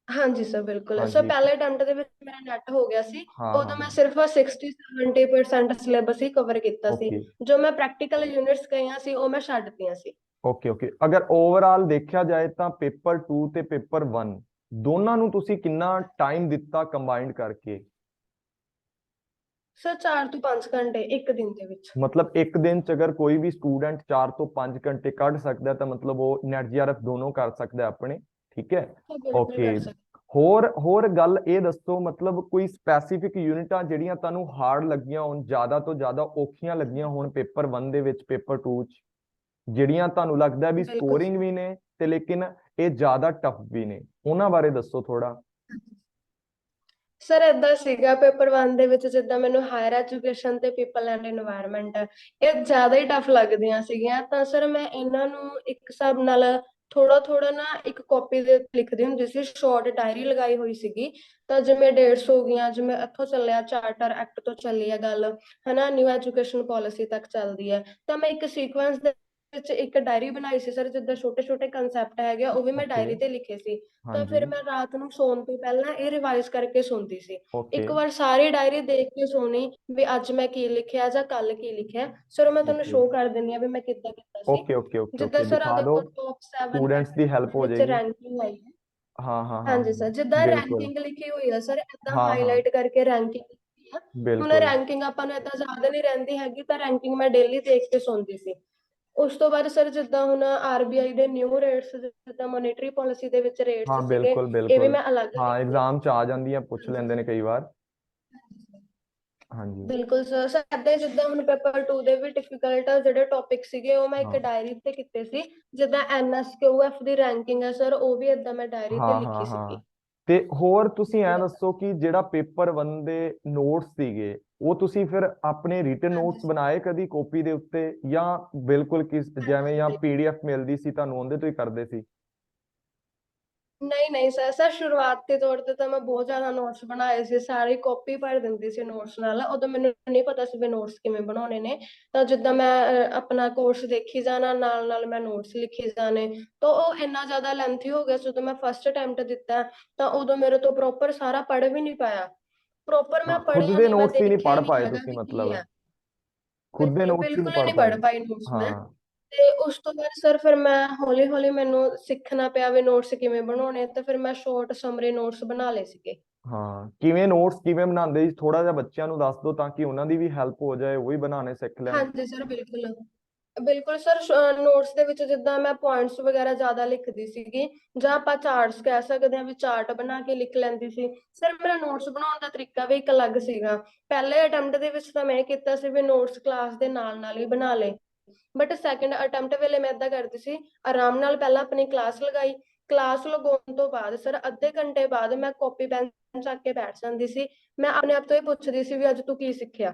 S2: ਹਾਂਜੀ ਸਰ ਬਿਲਕੁਲ। ਸਰ
S1: ਹਾਂਜੀ।
S2: ਪਹਿਲੇ ਅਟੈਂਪਟ ਦੇ ਵਿੱਚ ਮੇਰਾ ਨੈਟ ਹੋ ਗਿਆ ਸੀ।
S1: ਹਾਂ ਹਾਂ
S2: ਉਦੋਂ ਮੈਂ
S1: ਹਾਂ।
S2: ਸਿਰਫ 60-70% ਸਿਲੇਬਸ ਹੀ ਕਵਰ ਕੀਤਾ ਸੀ।
S1: ਓਕੇ
S2: ਜੋ ਮੈਂ ਪ੍ਰੈਕਟੀਕਲ ਯੂਨਿਟਸ ਗਈਆਂ ਸੀ ਉਹ ਮੈਂ ਛੱਡਤੀਆਂ ਸੀ।
S1: ਓਕੇ ਓਕੇ, ਅਗਰ ਓਵਰਆਲ ਦੇਖਿਆ ਜਾਏ ਤਾਂ ਪੇਪਰ 2 ਤੇ ਪੇਪਰ 1 ਦੋਨਾਂ ਨੂੰ ਤੁਸੀਂ ਕਿੰਨਾ ਟਾਈਮ ਦਿੱਤਾ ਕੰਬਾਈਨਡ ਕਰਕੇ?
S2: ਸਰ 4 ਤੋਂ 5 ਘੰਟੇ 1 ਦਿਨ ਦੇ ਵਿੱਚ।
S1: ਮਤਲਬ ਇੱਕ ਦਿਨ ਚ ਅਗਰ ਕੋਈ ਵੀ ਸਟੂਡੈਂਟ 4 ਤੋਂ 5 ਘੰਟੇ ਕੱਢ ਸਕਦਾ ਹੈ ਤਾਂ ਮਤਲਬ ਉਹ ਨੈਟ ਜੀਆਰਐਫ ਦੋਨੋਂ ਕਰ ਸਕਦਾ ਹੈ ਆਪਣੇ, ਠੀਕ ਹੈ।
S2: ਸਰ ਬਿਲਕੁਲ
S1: ਓਕੇ।
S2: ਕਰ ਸਕਦੇ।
S1: ਹੋਰ ਗੱਲ ਇਹ ਦੱਸੋ, ਮਤਲਬ ਕੋਈ ਸਪੈਸੀਫਿਕ ਯੂਨਿਟਾਂ ਜਿਹੜੀਆਂ ਤੁਹਾਨੂੰ ਹਾਰਡ ਲੱਗੀਆਂ ਹੋਣ, ਜ਼ਿਆਦਾ ਤੋਂ ਜ਼ਿਆਦਾ ਔਖੀਆਂ ਲੱਗੀਆਂ ਹੋਣ ਪੇਪਰ 1 ਦੇ ਵਿੱਚ, ਪੇਪਰ 2 ਚ, ਜਿਹੜੀਆਂ ਤੁਹਾਨੂੰ ਲੱਗਦਾ ਵੀ
S2: ਬਿਲਕੁਲ
S1: ਸਕੋਰਿੰਗ ਵੀ ਨੇ ਤੇ ਲੇਕਿਨ ਇਹ ਜ਼ਿਆਦਾ ਟਫ ਵੀ ਨੇ, ਉਹਨਾਂ ਬਾਰੇ ਦੱਸੋ ਥੋੜਾ।
S2: ਸਰ ਏਦਾਂ ਸੀਗਾ ਪੇਪਰ 1 ਦੇ ਵਿੱਚ, ਜਿੱਦਾਂ ਮੈਨੂੰ ਹਾਇਰ ਐਜੂਕੇਸ਼ਨ ਤੇ ਪੀਪਲ ਐਂਡ এনवायरमेंट ਇਹ ਜ਼ਿਆਦਾ ਹੀ ਟਫ ਲੱਗਦੀਆਂ ਸੀਗੀਆਂ, ਤਾਂ ਸਰ ਮੈਂ ਇਹਨਾਂ ਨੂੰ ਇੱਕ ਹਿਸਾਬ ਨਾਲ ਥੋੜਾ ਥੋੜਾ ਨਾ ਇੱਕ ਕਾਪੀ ਦੇ ਲਿਖਦੀ ਹੁੰਦੀ ਸੀ, ਸ਼ਾਰਟ ਡਾਇਰੀ ਲਗਾਈ ਹੋਈ ਸੀਗੀ। ਤਾਂ ਜਿਵੇਂ ਡੇਟਸ ਹੋ ਗਈਆਂ, ਜਿਵੇਂ ਇੱਥੋਂ ਚੱਲਿਆ ਚਾਰਟਰ ਐਕਟ ਤੋਂ ਚੱਲੀ ਹੈ ਗੱਲ, ਹਨਾ, ਨਿਊ ਐਜੂਕੇਸ਼ਨ ਪਾਲਿਸੀ ਤੱਕ ਚੱਲਦੀ ਹੈ, ਤਾਂ ਮੈਂ ਇੱਕ ਸੀਕੁਐਂਸ ਦੇ ਵਿੱਚ ਇੱਕ ਡਾਇਰੀ ਬਣਾਈ ਸੀ ਸਰ। ਜਿੱਦਾਂ ਛੋਟੇ ਛੋਟੇ ਕੰਸੈਪਟ ਹੈਗੇ ਆ, ਉਹ ਵੀ ਮੈਂ
S1: ਓਕੇ।
S2: ਡਾਇਰੀ ਤੇ ਲਿਖੇ ਸੀ। ਤਾਂ
S1: ਹਾਂਜੀ।
S2: ਫਿਰ ਮੈਂ ਰਾਤ ਨੂੰ ਸੌਣ ਤੋਂ ਪਹਿਲਾਂ ਇਹ ਰਿਵਾਈਜ਼ ਕਰਕੇ ਸੌਂਦੀ ਸੀ।
S1: ਓਕੇ
S2: ਇੱਕ ਵਾਰ ਸਾਰੀ ਡਾਇਰੀ ਦੇਖ ਕੇ ਸੋਣੀ ਵੀ ਅੱਜ ਮੈਂ ਕੀ ਲਿਖਿਆ ਜਾਂ ਕੱਲ ਕੀ ਲਿਖਿਆ। ਸਰ ਮੈਂ ਤੁਹਾਨੂੰ
S1: ਓਕੇ
S2: ਸ਼ੋਅ ਕਰ ਦਿੰਦੀ ਆ ਵੀ ਮੈਂ ਕਿੱਦਾਂ ਕੀਤਾ ਸੀ।
S1: ਓਕੇ ਓਕੇ ਓਕੇ
S2: ਜਿੱਦਾਂ
S1: ਓਕੇ
S2: ਸਰ
S1: ਦਿਖਾ
S2: ਅਗਰ
S1: ਦਿਓ,
S2: ਕੋਈ ਟੌਪ 7
S1: ਸਟੂडेंट्स ਦੀ ਹੈਲਪ
S2: ਦੇ
S1: ਹੋ
S2: ਵਿੱਚ
S1: ਜਾਏਗੀ।
S2: ਰੈਂਕਿੰਗ ਆਈ ਹੈ।
S1: हाँ हाँ हाँ
S2: ਹਾਂਜੀ
S1: हाँ,
S2: ਸਰ, ਜਿੱਦਾਂ
S1: बिल्कुल।
S2: ਰੈਂਕਿੰਗ ਲਿਖੀ ਹੋਈ ਹੈ ਸਰ, ਏਦਾਂ
S1: हाँ हाँ,
S2: ਹਾਈਲਾਈਟ ਕਰਕੇ ਰੈਂਕਿੰਗ ਲਿਖੀ ਆ। ਹੁਣ
S1: बिल्कुल।
S2: ਰੈਂਕਿੰਗ ਆਪਾਂ ਨੂੰ ਏਦਾਂ ਯਾਦ ਨਹੀਂ ਰਹਿੰਦੀ ਹੈਗੀ, ਤਾਂ ਰੈਂਕਿੰਗ ਮੈਂ ਡੇਲੀ ਦੇਖ ਕੇ ਸੌਂਦੀ ਸੀ। ਉਸ ਤੋਂ ਬਾਅਦ ਸਰ ਜਿੱਦਾਂ ਹੁਣ ਆਰਬੀਆਈ ਦੇ ਨਿਊ ਰੇਟਸ, ਜਿੱਦਾਂ ਮੋਨੇਟਰੀ ਪਾਲਿਸੀ ਦੇ ਵਿੱਚ ਰੇਟਸ
S1: हाँ
S2: ਸੀਗੇ,
S1: बिल्कुल
S2: ਇਹ ਵੀ
S1: बिल्कुल।
S2: ਮੈਂ ਅਲੱਗ
S1: हाँ
S2: ਲਿਖੇ।
S1: एग्जाम च आ ਜਾਂਦੀਆਂ, ਪੁੱਛ
S2: ਹਾਂਜੀ
S1: ਲੈਂਦੇ ਨੇ ਕਈ ਵਾਰ।
S2: ਸਰ।
S1: हाँ जी।
S2: ਬਿਲਕੁਲ ਸਰ, ਸਾਡੇ ਜਿੱਦਾਂ ਹੁਣ ਪੇਪਰ 2 ਦੇ ਵੀ ਡਿਫਿਕਲਟ ਜਿਹੜੇ ਟੌਪਿਕ ਸੀਗੇ, ਉਹ ਮੈਂ ਇੱਕ
S1: हाँ
S2: ਡਾਇਰੀ ਤੇ ਕੀਤੇ ਸੀ। ਜਿੱਦਾਂ ਐਨਐਸਕਿਊਐਫ ਦੀ ਰੈਂਕਿੰਗ ਹੈ ਸਰ, ਉਹ ਵੀ ਏਦਾਂ ਮੈਂ ਡਾਇਰੀ ਤੇ
S1: ਹਾਂ
S2: ਲਿਖੀ
S1: ਹਾਂ
S2: ਸੀਗੀ।
S1: ਹਾਂ। ਤੇ ਹੋਰ ਤੁਸੀਂ ਐ
S2: ਬਿਲਕੁਲ ਏਦਾਂ।
S1: ਦੱਸੋ ਕਿ ਜਿਹੜਾ ਪੇਪਰ 1 ਦੇ ਨੋਟਸ ਸੀਗੇ, ਉਹ ਤੁਸੀਂ ਫਿਰ ਆਪਣੇ ਰਿਟਨ
S2: ਹਾਂਜੀ
S1: ਨੋਟਸ
S2: ਸਰ।
S1: ਬਣਾਏ ਕਦੀ ਕਾਪੀ ਦੇ ਉੱਤੇ, ਜਾਂ ਬਿਲਕੁਲ ਕਿਸ ਜਿਵੇਂ ਜਾਂ
S2: ਹਾਂਜੀ।
S1: ਪੀਡੀਐਫ ਮਿਲਦੀ ਸੀ ਤੁਹਾਨੂੰ ਉਹਦੇ ਤੋਂ ਹੀ ਕਰਦੇ ਸੀ?
S2: ਨਹੀਂ ਨਹੀਂ ਸਰ, ਸ਼ੁਰੂਆਤੀ ਤੌਰ ਤੇ ਤਾਂ ਮੈਂ ਬਹੁਤ ਜ਼ਿਆਦਾ ਨੋਟਸ ਬਣਾਏ ਸੀ, ਸਾਰੀ ਕਾਪੀ ਭਰ ਦਿੰਦੀ ਸੀ ਨੋਟਸ ਨਾਲ। ਉਦੋਂ ਮੈਨੂੰ ਨਹੀਂ ਪਤਾ ਸੀ ਵੀ ਨੋਟਸ ਕਿਵੇਂ ਬਣਾਉਣੇ ਨੇ। ਤਾਂ ਜਿੱਦਾਂ ਮੈਂ ਆਪਣਾ ਕੋਰਸ ਦੇਖੀ ਜਾਣਾ, ਨਾਲ ਨਾਲ ਮੈਂ ਨੋਟਸ ਲਿਖੀ ਜਾਣੇ। ਤਾਂ ਉਹ ਇੰਨਾ ਜ਼ਿਆਦਾ ਲੈਂਥੀ ਹੋ ਗਿਆ, ਜਦੋਂ ਮੈਂ ਫਸਟ ਅਟੈਂਪਟ ਦਿੱਤਾ ਤਾਂ ਉਦੋਂ ਮੇਰੇ ਤੋਂ ਪ੍ਰੋਪਰ ਸਾਰਾ ਪੜ੍ਹ ਵੀ ਨਹੀਂ ਪਾਇਆ। ਪ੍ਰੋਪਰ ਮੈਂ
S1: ਹਾਂ, ਖੁਦ
S2: ਪੜ੍ਹਿਆ
S1: ਦੇ
S2: ਨਹੀਂ, ਮੈਂ
S1: ਨੋਟਸ ਹੀ ਨਹੀਂ
S2: ਦੇਖਿਆ ਹੀ
S1: ਪੜ੍ਹ
S2: ਨਹੀਂ
S1: ਪਾਏ
S2: ਹੈਗਾ
S1: ਤੁਸੀਂ
S2: ਵੀ ਕੀ
S1: ਮਤਲਬ,
S2: ਹੈ।
S1: ਖੁਦ ਦੇ
S2: ਬਿਲਕੁਲ
S1: ਨੋਟਸ ਹੀ ਨਹੀਂ
S2: ਬਿਲਕੁਲ ਹੀ
S1: ਪੜ੍ਹ
S2: ਨਹੀਂ
S1: ਪਾਏ।
S2: ਪੜ੍ਹ ਪਾਈ ਨੋਟਸ ਮੈਂ।
S1: ਹਾਂ
S2: ਤੇ ਉਸ ਤੋਂ ਬਾਅਦ ਸਰ ਫਿਰ ਮੈਂ ਹੌਲੀ ਹੌਲੀ ਮੈਨੂੰ ਸਿੱਖਣਾ ਪਿਆ ਵੀ ਨੋਟਸ ਕਿਵੇਂ ਬਣਾਉਣੇ, ਤੇ ਫਿਰ ਮੈਂ ਸ਼ਾਰਟ ਸਮਰੀ ਨੋਟਸ ਬਣਾ ਲਏ ਸੀਗੇ।
S1: ਹਾਂ, ਕਿਵੇਂ ਨੋਟਸ ਕਿਵੇਂ ਬਣਾਉਂਦੇ ਜੀ, ਥੋੜਾ ਜਿਹਾ ਬੱਚਿਆਂ ਨੂੰ ਦੱਸ ਦਿਓ ਤਾਂ ਕਿ ਉਹਨਾਂ ਦੀ ਵੀ ਹੈਲਪ ਹੋ ਜਾਏ, ਉਹ ਵੀ ਬਣਾਉਣੇ ਸਿੱਖ ਲੈਣ।
S2: ਹਾਂਜੀ ਸਰ ਬਿਲਕੁਲ। ਬਿਲਕੁਲ ਸਰ, ਨੋਟਸ ਦੇ ਵਿੱਚ ਜਿੱਦਾਂ ਮੈਂ ਪੁਆਇੰਟਸ ਵਗੈਰਾ ਜ਼ਿਆਦਾ ਲਿਖਦੀ ਸੀਗੀ, ਜਾਂ ਆਪਾਂ ਚਾਰਟਸ ਕਹਿ ਸਕਦੇ ਹਾਂ ਵੀ ਚਾਰਟ ਬਣਾ ਕੇ ਲਿਖ ਲੈਂਦੀ ਸੀ। ਸਰ ਮੇਰਾ ਨੋਟਸ ਬਣਾਉਣ ਦਾ ਤਰੀਕਾ ਵੀ ਇੱਕ ਅਲੱਗ ਸੀਗਾ। ਪਹਿਲੇ ਅਟੈਂਪਟ ਦੇ ਵਿੱਚ ਤਾਂ ਮੈਂ ਇਹ ਕੀਤਾ ਸੀ ਵੀ ਨੋਟਸ ਕਲਾਸ ਦੇ ਨਾਲ ਨਾਲ ਹੀ ਬਣਾ ਲਏ। ਬਟ ਸੈਕੰਡ ਅਟੈਂਪਟ ਵੇਲੇ ਮੈਂ ਏਦਾਂ ਕਰਦੀ ਸੀ, ਆਰਾਮ ਨਾਲ ਪਹਿਲਾਂ ਆਪਣੀ ਕਲਾਸ ਲਗਾਈ। ਕਲਾਸ ਲਗਾਉਣ ਤੋਂ ਬਾਅਦ ਸਰ ਅੱਧੇ ਘੰਟੇ ਬਾਅਦ ਮੈਂ ਕਾਪੀ ਪੈਨ ਚੱਕ ਕੇ ਬੈਠ ਜਾਂਦੀ ਸੀ। ਮੈਂ ਆਪਣੇ ਆਪ ਤੋਂ ਇਹ ਪੁੱਛਦੀ ਸੀ ਵੀ ਅੱਜ ਤੂੰ ਕੀ ਸਿੱਖਿਆ।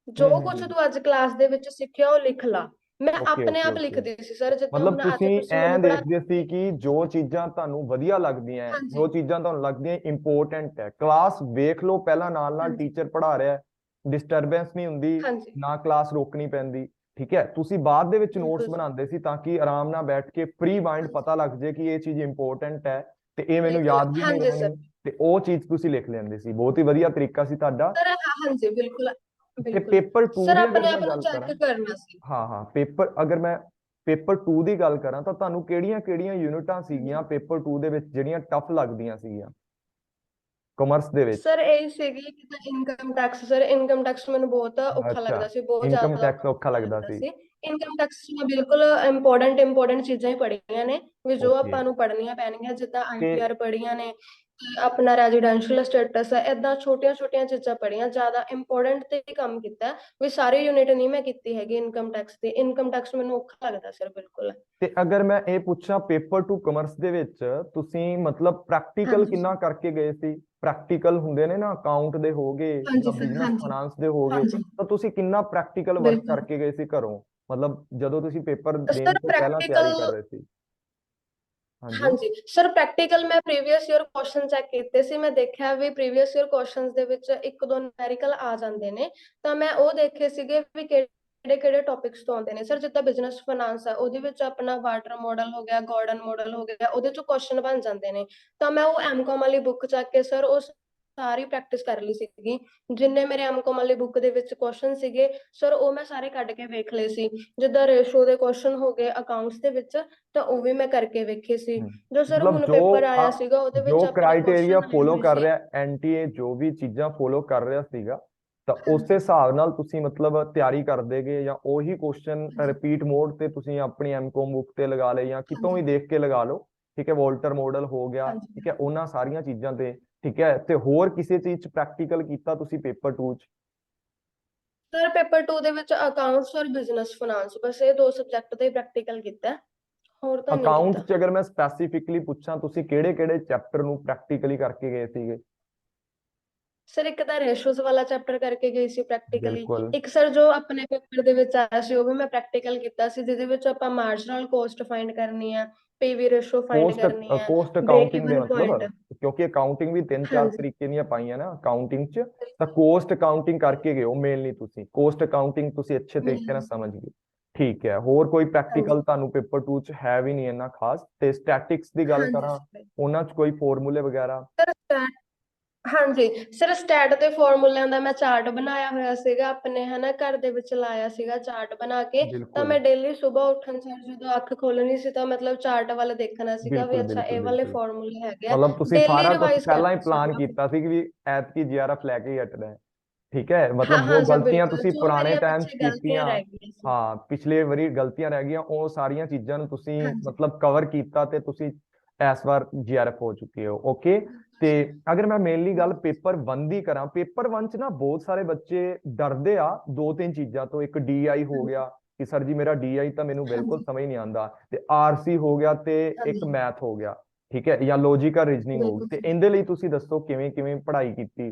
S2: ਜੋ ਕੁਝ
S1: ਹੂੰ।
S2: ਤੂੰ ਅੱਜ ਕਲਾਸ ਦੇ ਵਿੱਚ ਸਿੱਖਿਆ ਉਹ ਲਿਖ ਲਾ। ਮੈਂ
S1: ਓਕੇ
S2: ਆਪਣੇ
S1: ਓਕੇ
S2: ਆਪ
S1: ਓਕੇ।
S2: ਲਿਖਦੀ ਸੀ ਸਰ, ਜਿੱਦਾਂ
S1: ਮਤਲਬ
S2: ਹੁਣ ਅੱਜ
S1: ਤੁਸੀਂ
S2: ਤੁਸੀਂ
S1: ਐਂ
S2: ਮੈਨੂੰ ਪੜ੍ਹਾ।
S1: ਦੇਖਦੇ ਸੀ ਕਿ ਜੋ ਚੀਜ਼ਾਂ ਤੁਹਾਨੂੰ ਵਧੀਆ ਲੱਗਦੀਆਂ ਹੈ,
S2: ਹਾਂਜੀ
S1: ਜੋ ਚੀਜ਼ਾਂ ਤੁਹਾਨੂੰ ਲੱਗਦੀਆਂ ਇੰਪੋਰਟੈਂਟ ਹੈ, ਕਲਾਸ ਵੇਖ ਲਓ ਪਹਿਲਾਂ, ਨਾਲ ਨਾਲ
S2: ਹਾਂਜੀ
S1: ਟੀਚਰ ਪੜ੍ਹਾ ਰਿਹਾ, ਡਿਸਟਰਬੈਂਸ ਨਹੀਂ ਹੁੰਦੀ,
S2: ਹਾਂਜੀ।
S1: ਨਾ ਕਲਾਸ ਰੋਕਣੀ ਪੈਂਦੀ। ਠੀਕ ਹੈ, ਤੁਸੀਂ ਬਾਅਦ ਦੇ ਵਿੱਚ ਨੋਟਸ
S2: ਬਿਲਕੁਲ ਸਰ।
S1: ਬਣਾਉਂਦੇ ਸੀ ਤਾਂ ਕਿ ਆਰਾਮ ਨਾਲ ਬੈਠ ਕੇ ਫ੍ਰੀ ਮਾਈਂਡ
S2: ਹਾਂਜੀ
S1: ਪਤਾ ਲੱਗ ਜੇ ਕਿ ਇਹ ਚੀਜ਼ ਇੰਪੋਰਟੈਂਟ ਹੈ ਤੇ ਇਹ ਮੈਨੂੰ
S2: ਬਿਲਕੁਲ।
S1: ਯਾਦ ਵੀ ਨਹੀਂ
S2: ਹਾਂਜੀ ਸਰ।
S1: ਰਹਿਣੀ, ਤੇ ਉਹ ਚੀਜ਼ ਤੁਸੀਂ ਲਿਖ ਲੈਂਦੇ ਸੀ। ਬਹੁਤ ਹੀ ਵਧੀਆ ਤਰੀਕਾ ਸੀ ਤੁਹਾਡਾ।
S2: ਸਰ ਹਾਂਜੀ ਬਿਲਕੁਲ
S1: ਤੇ
S2: ਬਿਲਕੁਲ।
S1: ਪੇਪਰ 2
S2: ਸਰ
S1: ਦੀ ਅਗਰ
S2: ਆਪਣੇ
S1: ਮੈਂ
S2: ਆਪ ਨੂੰ
S1: ਗੱਲ
S2: ਚੈੱਕ
S1: ਕਰਾਂ,
S2: ਕਰਨਾ ਸੀ।
S1: ਹਾਂ ਹਾਂ, ਪੇਪਰ ਅਗਰ ਮੈਂ ਪੇਪਰ 2 ਦੀ ਗੱਲ ਕਰਾਂ ਤਾਂ ਤੁਹਾਨੂੰ ਕਿਹੜੀਆਂ ਕਿਹੜੀਆਂ ਯੂਨਿਟਾਂ
S2: ਹਾਂਜੀ
S1: ਸੀਗੀਆਂ ਪੇਪਰ 2 ਦੇ ਵਿੱਚ ਜਿਹੜੀਆਂ ਟਫ ਲੱਗਦੀਆਂ ਸੀਗੀਆਂ ਕਮਰਸ ਦੇ ਵਿੱਚ?
S2: ਸਰ ਇਹ ਸੀਗੀ ਕਿ ਤਾਂ income tax. Sir income tax ਮੈਨੂੰ ਬਹੁਤ ਔਖਾ
S1: ਅੱਛਾ,
S2: ਲੱਗਦਾ ਸੀ, ਬਹੁਤ
S1: ਇਨਕਮ
S2: ਜ਼ਿਆਦਾ
S1: ਟੈਕਸ ਔਖਾ
S2: ਔਖਾ
S1: ਲੱਗਦਾ
S2: ਲੱਗਦਾ
S1: ਸੀ।
S2: ਸੀ। ਇਨਕਮ ਟੈਕਸ ਮੈਂ ਬਿਲਕੁਲ ਇੰਪੋਰਟੈਂਟ ਚੀਜ਼ਾਂ ਹੀ ਪੜ੍ਹੀਆਂ ਨੇ, ਵੀ ਜੋ
S1: ਓਕੇ।
S2: ਆਪਾਂ ਨੂੰ ਪੜ੍ਹਨੀਆਂ ਪੈਣਗੀਆਂ। ਜਿੱਦਾਂ
S1: ਤੇ
S2: ਆਈਟੀਆਰ ਪੜ੍ਹੀਆਂ ਨੇ, ਤੇ ਆਪਣਾ ਰੈਜ਼ੀਡੈਂਸ਼ੀਅਲ ਸਟੇਟਸ ਹੈ, ਏਦਾਂ ਛੋਟੀਆਂ ਛੋਟੀਆਂ ਚੀਜ਼ਾਂ ਪੜ੍ਹੀਆਂ, ਜ਼ਿਆਦਾ ਇੰਪੋਰਟੈਂਟ ਤੇ ਹੀ ਕੰਮ ਕੀਤਾ। ਵੀ ਸਾਰੀ ਯੂਨਿਟ ਨਹੀਂ ਮੈਂ ਕੀਤੀ ਹੈਗੀ ਇਨਕਮ ਟੈਕਸ ਦੀ। ਇਨਕਮ ਟੈਕਸ ਮੈਨੂੰ ਔਖਾ ਲੱਗਦਾ ਸਰ ਬਿਲਕੁਲ।
S1: ਤੇ ਅਗਰ ਮੈਂ ਇਹ ਪੁੱਛਾਂ ਪੇਪਰ 2 ਕਮਰਸ ਦੇ ਵਿੱਚ ਤੁਸੀਂ ਮਤਲਬ ਪ੍ਰੈਕਟੀਕਲ
S2: ਹਾਂਜੀ
S1: ਕਿੰਨਾ ਕਰਕੇ ਗਏ ਸੀ? ਪ੍ਰੈਕਟੀਕਲ ਹੁੰਦੇ ਨੇ ਨਾ, ਅਕਾਊਂਟ ਦੇ ਹੋਗੇ
S2: ਹਾਂਜੀ
S1: ਜਾਂ
S2: ਸਰ।
S1: ਬਿਜ਼ਨਸ
S2: ਹਾਂਜੀ
S1: ਫਾਈਨਾਂਸ ਦੇ ਹੋਗੇ,
S2: ਹਾਂਜੀ
S1: ਤਾਂ ਤੁਸੀਂ ਕਿੰਨਾ ਪ੍ਰੈਕਟੀਕਲ ਵਰਕ
S2: ਬਿਲਕੁਲ।
S1: ਕਰਕੇ ਗਏ ਸੀ ਘਰੋਂ, ਮਤਲਬ ਜਦੋਂ ਤੁਸੀਂ ਪੇਪਰ ਦੇਣ
S2: ਸਰ
S1: ਤੋਂ ਪਹਿਲਾਂ ਤਿਆਰੀ
S2: ਪ੍ਰੈਕਟੀਕਲ।
S1: ਕਰ ਰਹੇ ਸੀ? ਹਾਂਜੀ।
S2: ਹਾਂਜੀ ਸਰ, ਪ੍ਰੈਕਟੀਕਲ ਮੈਂ ਪ੍ਰੀਵੀਅਸ ਈਅਰ ਕੁਐਸਚਨ ਚੈੱਕ ਕੀਤੇ ਸੀ। ਮੈਂ ਦੇਖਿਆ ਵੀ ਪ੍ਰੀਵੀਅਸ ਈਅਰ ਕੁਐਸਚਨਸ ਦੇ ਵਿੱਚ ਇੱਕ ਦੋ ਨੂਮੈਰੀਕਲ ਆ ਜਾਂਦੇ ਨੇ। ਤਾਂ ਮੈਂ ਉਹ ਦੇਖੇ ਸੀਗੇ ਵੀ ਕਿਹੜੇ ਕਿਹੜੇ ਟੌਪਿਕਸ ਤੋਂ ਆਉਂਦੇ ਨੇ ਸਰ। ਜਿੱਦਾਂ ਬਿਜ਼ਨਸ ਫਾਈਨਾਂਸ ਹੈ, ਉਹਦੇ ਵਿੱਚ ਆਪਣਾ ਵਾਟਰ ਮਾਡਲ ਹੋ ਗਿਆ, ਗੋਰਡਨ ਮਾਡਲ ਹੋ ਗਿਆ, ਉਹਦੇ ਚੋਂ ਕੁਐਸਚਨ ਬਣ ਜਾਂਦੇ ਨੇ। ਤਾਂ ਮੈਂ ਉਹ ਐਮਕੋਮ ਵਾਲੀ ਬੁੱਕ ਚੱਕ ਕੇ ਸਰ ਉਹ ਸਾਰੀ ਪ੍ਰੈਕਟਿਸ ਕਰ ਲਈ ਸੀਗੀ। ਜਿੰਨੇ ਮੇਰੇ ਐਮਕੋਮ ਵਾਲੀ ਬੁੱਕ ਦੇ ਵਿੱਚ ਕੁਐਸਚਨ ਸੀਗੇ ਸਰ, ਉਹ ਮੈਂ ਸਾਰੇ ਕੱਢ ਕੇ ਵੇਖ ਲਏ ਸੀ। ਜਿੱਦਾਂ ਰੇਸ਼ੋ ਦੇ ਕੁਐਸਚਨ ਹੋ ਗਏ ਅਕਾਊਂਟਸ ਦੇ ਵਿੱਚ, ਤਾਂ ਉਹ ਵੀ ਮੈਂ ਕਰਕੇ ਵੇਖੇ ਸੀ। ਜੋ ਸਰ
S1: ਮਤਲਬ
S2: ਹੁਣ ਪੇਪਰ ਆਇਆ ਸੀਗਾ, ਉਹਦੇ ਵਿੱਚ
S1: ਜੋ
S2: ਆਪਣੇ
S1: ਕ੍ਰਾਈਟੇਰੀਆ
S2: ਕੁਐਸਚਨ ਆਏ
S1: ਫੋਲੋ
S2: ਹੋਏ
S1: ਕਰ
S2: ਸੀ।
S1: ਰਿਹਾ ਐਨਟੀਏ, ਜੋ ਵੀ ਚੀਜ਼ਾਂ ਫੋਲੋ ਕਰ ਰਿਹਾ ਸੀਗਾ, ਤਾਂ ਉਸੇ
S2: ਹਾਂਜੀ
S1: ਹਿਸਾਬ ਨਾਲ ਤੁਸੀਂ ਮਤਲਬ ਤਿਆਰੀ ਕਰਦੇਗੇ, ਜਾਂ ਉਹੀ ਕੁਐਸਚਨ
S2: ਹਾਂਜੀ
S1: ਰਿਪੀਟ ਮੋਡ ਤੇ ਤੁਸੀਂ ਆਪਣੀ ਐਮਕੋਮ ਬੁੱਕ ਤੇ ਲਗਾ ਲਏ, ਜਾਂ ਕਿਤੋਂ ਵੀ
S2: ਹਾਂਜੀ
S1: ਦੇਖ ਕੇ ਲਗਾ ਲਓ? ਠੀਕ ਹੈ, ਵੋਲਟਰ ਮਾਡਲ ਹੋ ਗਿਆ,
S2: ਹਾਂਜੀ।
S1: ਠੀਕ ਹੈ, ਉਹਨਾਂ ਸਾਰੀਆਂ ਚੀਜ਼ਾਂ ਤੇ। ਠੀਕ ਹੈ, ਤੇ ਹੋਰ ਕਿਸੇ ਚੀਜ਼ 'ਚ ਪ੍ਰੈਕਟੀਕਲ ਕੀਤਾ ਤੁਸੀਂ ਪੇਪਰ 2 'ਚ?
S2: ਸਰ ਪੇਪਰ 2 ਦੇ ਵਿੱਚ ਅਕਾਊਂਟਸ ਔਰ ਬਿਜ਼ਨਸ ਫਾਈਨਾਂਸ, ਬਸ ਇਹ ਦੋ ਸਬਜੈਕਟ ਤੇ ਪ੍ਰੈਕਟੀਕਲ ਕੀਤਾ, ਹੋਰ ਤਾਂ ਨਹੀਂ
S1: ਅਕਾਊਂਟ
S2: ਕੀਤਾ।
S1: 'ਚ ਅਗਰ ਮੈਂ ਸਪੈਸੀਫਿਕਲੀ ਪੁੱਛਾਂ, ਤੁਸੀਂ ਕਿਹੜੇ ਕਿਹੜੇ ਚੈਪਟਰ ਨੂੰ ਪ੍ਰੈਕਟੀਕਲੀ ਕਰਕੇ ਗਏ ਸੀਗੇ?
S2: ਸਰ ਇੱਕ ਤਾਂ ਰੇਸ਼ੋਜ਼ ਵਾਲਾ ਚੈਪਟਰ ਕਰਕੇ ਗਈ ਸੀ ਪ੍ਰੈਕਟੀਕਲੀ,
S1: ਬਿਲकुल।
S2: ਇੱਕ ਸਰ ਜੋ ਆਪਣੇ ਪੇਪਰ ਦੇ ਵਿੱਚ ਆਇਆ ਸੀ ਉਹ ਵੀ ਮੈਂ ਪ੍ਰੈਕਟੀਕਲ ਕੀਤਾ ਸੀ, ਜਿਹਦੇ ਵਿੱਚ ਆਪਾਂ ਮਾਰਜਨਲ ਕੋਸਟ ਫਾਈਂਡ ਕਰਨੀ ਆ, ਪੀਵੀ ਰੇਸ਼ੋ ਫਾਈਂਡ
S1: ਕੋस्ट
S2: ਕਰਨੀ ਆ,
S1: ਕੋस्ट
S2: ਬ੍ਰੇਕ
S1: ਅਕਾਊਂਟਿੰਗ ਦੇ
S2: ਇਵਨ
S1: ਮਤਲਬ,
S2: ਪੁਆਇੰਟ।
S1: ਕਿਉਂਕਿ ਅਕਾਊਂਟਿੰਗ ਵੀ ਤਿੰਨ ਚਾਰ
S2: ਹਾਂਜੀ
S1: ਤਰੀਕੇ ਦੀਆਂ ਪਾਈਆਂ ਨਾ ਅਕਾਊਂਟਿੰਗ ਚ, ਤਾਂ ਕੋਸਟ ਅਕਾਊਂਟਿੰਗ ਕਰਕੇ ਗਏ ਹੋ ਮੇਨਲੀ ਤੁਸੀਂ, ਕੋਸਟ ਅਕਾਊਂਟਿੰਗ ਤੁਸੀਂ ਅੱਛੇ ਤਰੀਕੇ ਨਾਲ
S2: ਮੇਨਲੀ।
S1: ਸਮਝ ਗਏ। ਠੀਕ ਹੈ, ਹੋਰ ਕੋਈ
S2: ਹਾਂਜੀ
S1: ਪ੍ਰੈਕਟੀਕਲ ਤੁਹਾਨੂੰ ਪੇਪਰ 2 ਚ ਹੈ ਵੀ ਨਹੀਂ ਇੰਨਾ ਖਾਸ? ਤੇ ਸਟੈਟਿਕਸ ਦੀ ਗੱਲ
S2: ਹਾਂਜੀ
S1: ਕਰਾਂ,
S2: ਸਰ।
S1: ਉਹਨਾਂ ਚ ਕੋਈ ਫਾਰਮੂਲੇ ਵਗੈਰਾ?
S2: ਸਰ ਹਾਂਜੀ ਸਰ, ਸਟੈਟ ਦੇ ਫਾਰਮੂਲਿਆਂ ਦਾ ਮੈਂ ਚਾਰਟ ਬਣਾਇਆ ਹੋਇਆ ਸੀਗਾ ਆਪਣੇ, ਹਨਾ ਘਰ ਦੇ ਵਿੱਚ ਲਾਇਆ ਸੀਗਾ ਚਾਰਟ ਬਣਾ ਕੇ। ਤਾਂ
S1: ਬਿਲकुल
S2: ਮੈਂ ਡੇਲੀ ਸਵੇਰ ਉੱਠਣ ਸਾਰ ਜਦੋਂ ਅੱਖ ਖੋਲਣੀ ਸੀ ਤਾਂ ਮਤਲਬ ਚਾਰਟ ਵੱਲ ਦੇਖਣਾ ਸੀਗਾ ਵੀ
S1: ਬਿਲकुल
S2: ਅੱਛਾ
S1: ਬਿਲकुल
S2: ਇਹ ਵਾਲੇ
S1: ਬਿਲकुਲ।
S2: ਫਾਰਮੂਲੇ ਹੈਗੇ ਆ,
S1: ਮਤਲਬ ਤੁਸੀਂ
S2: ਡੇਲੀ
S1: ਸਾਰਾ ਕੁਝ
S2: ਰਿਵਾਈਜ਼
S1: ਪਹਿਲਾਂ ਹੀ
S2: ਕਰਦੀ ਸੀ
S1: ਪਲਾਨ
S2: ਉਹਨਾਂ ਨੂੰ।
S1: ਕੀਤਾ ਸੀ ਕਿ ਵੀ ਐਤਕੀ ਜੀਆਰਐਫ ਲੈ ਕੇ ਹੀ ਹਟਣਾ ਹੈ। ਠੀਕ ਹੈ,
S2: ਹਾਂ
S1: ਮਤਲਬ ਜੋ
S2: ਹਾਂ ਸਰ
S1: ਗਲਤੀਆਂ
S2: ਬਿਲਕੁਲ,
S1: ਤੁਸੀਂ
S2: ਜੋ
S1: ਪੁਰਾਣੇ
S2: ਮੇਰੀਆਂ
S1: ਟਾਈਮ 'ਚ
S2: ਪਿੱਛੇ ਗਲਤੀਆਂ
S1: ਕੀਤੀਆਂ,
S2: ਰਹਿ ਗਈਆਂ ਸੀ।
S1: ਹਾਂ ਪਿਛਲੇ ਵਾਰੀ ਗਲਤੀਆਂ ਰਹਿ ਗਈਆਂ, ਉਹ ਸਾਰੀਆਂ ਚੀਜ਼ਾਂ ਨੂੰ ਤੁਸੀਂ
S2: ਹਾਂਜੀ
S1: ਮਤਲਬ ਕਵਰ ਕੀਤਾ ਤੇ ਤੁਸੀਂ ਇਸ ਵਾਰ ਜੀਆਰਐਫ ਹੋ ਚੁੱਕੇ ਹੋ। ਓਕੇ। ਤੇ ਅਗਰ ਮੈਂ ਮੇਨਲੀ ਗੱਲ ਪੇਪਰ 1 ਦੀ ਕਰਾਂ, ਪੇਪਰ 1 ਚ ਨਾ ਬਹੁਤ ਸਾਰੇ ਬੱਚੇ ਡਰਦੇ ਆ ਦੋ ਤਿੰਨ ਚੀਜ਼ਾਂ ਤੋਂ। ਇੱਕ ਡੀਆਈ ਹੋ
S2: ਹਾਂਜੀ
S1: ਗਿਆ ਕਿ ਸਰ ਜੀ ਮੇਰਾ ਡੀਆਈ ਤਾਂ ਮੈਨੂੰ ਬਿਲਕੁਲ
S2: ਹਾਂਜੀ
S1: ਸਮਝ ਨਹੀਂ ਆਉਂਦਾ, ਤੇ ਆਰਸੀ ਹੋ ਗਿਆ, ਤੇ ਇੱਕ
S2: ਹਾਂਜੀ
S1: ਮੈਥ ਹੋ ਗਿਆ। ਠੀਕ ਹੈ, ਜਾਂ ਲੌਜੀਕਲ ਰੀਜ਼ਨਿੰਗ ਹੋ ਗਈ।
S2: ਬਿਲਕੁਲ
S1: ਤੇ
S2: ਸਰ।
S1: ਇਹਦੇ ਲਈ ਤੁਸੀਂ ਦੱਸੋ ਕਿਵੇਂ ਕਿਵੇਂ ਪੜ੍ਹਾਈ ਕੀਤੀ?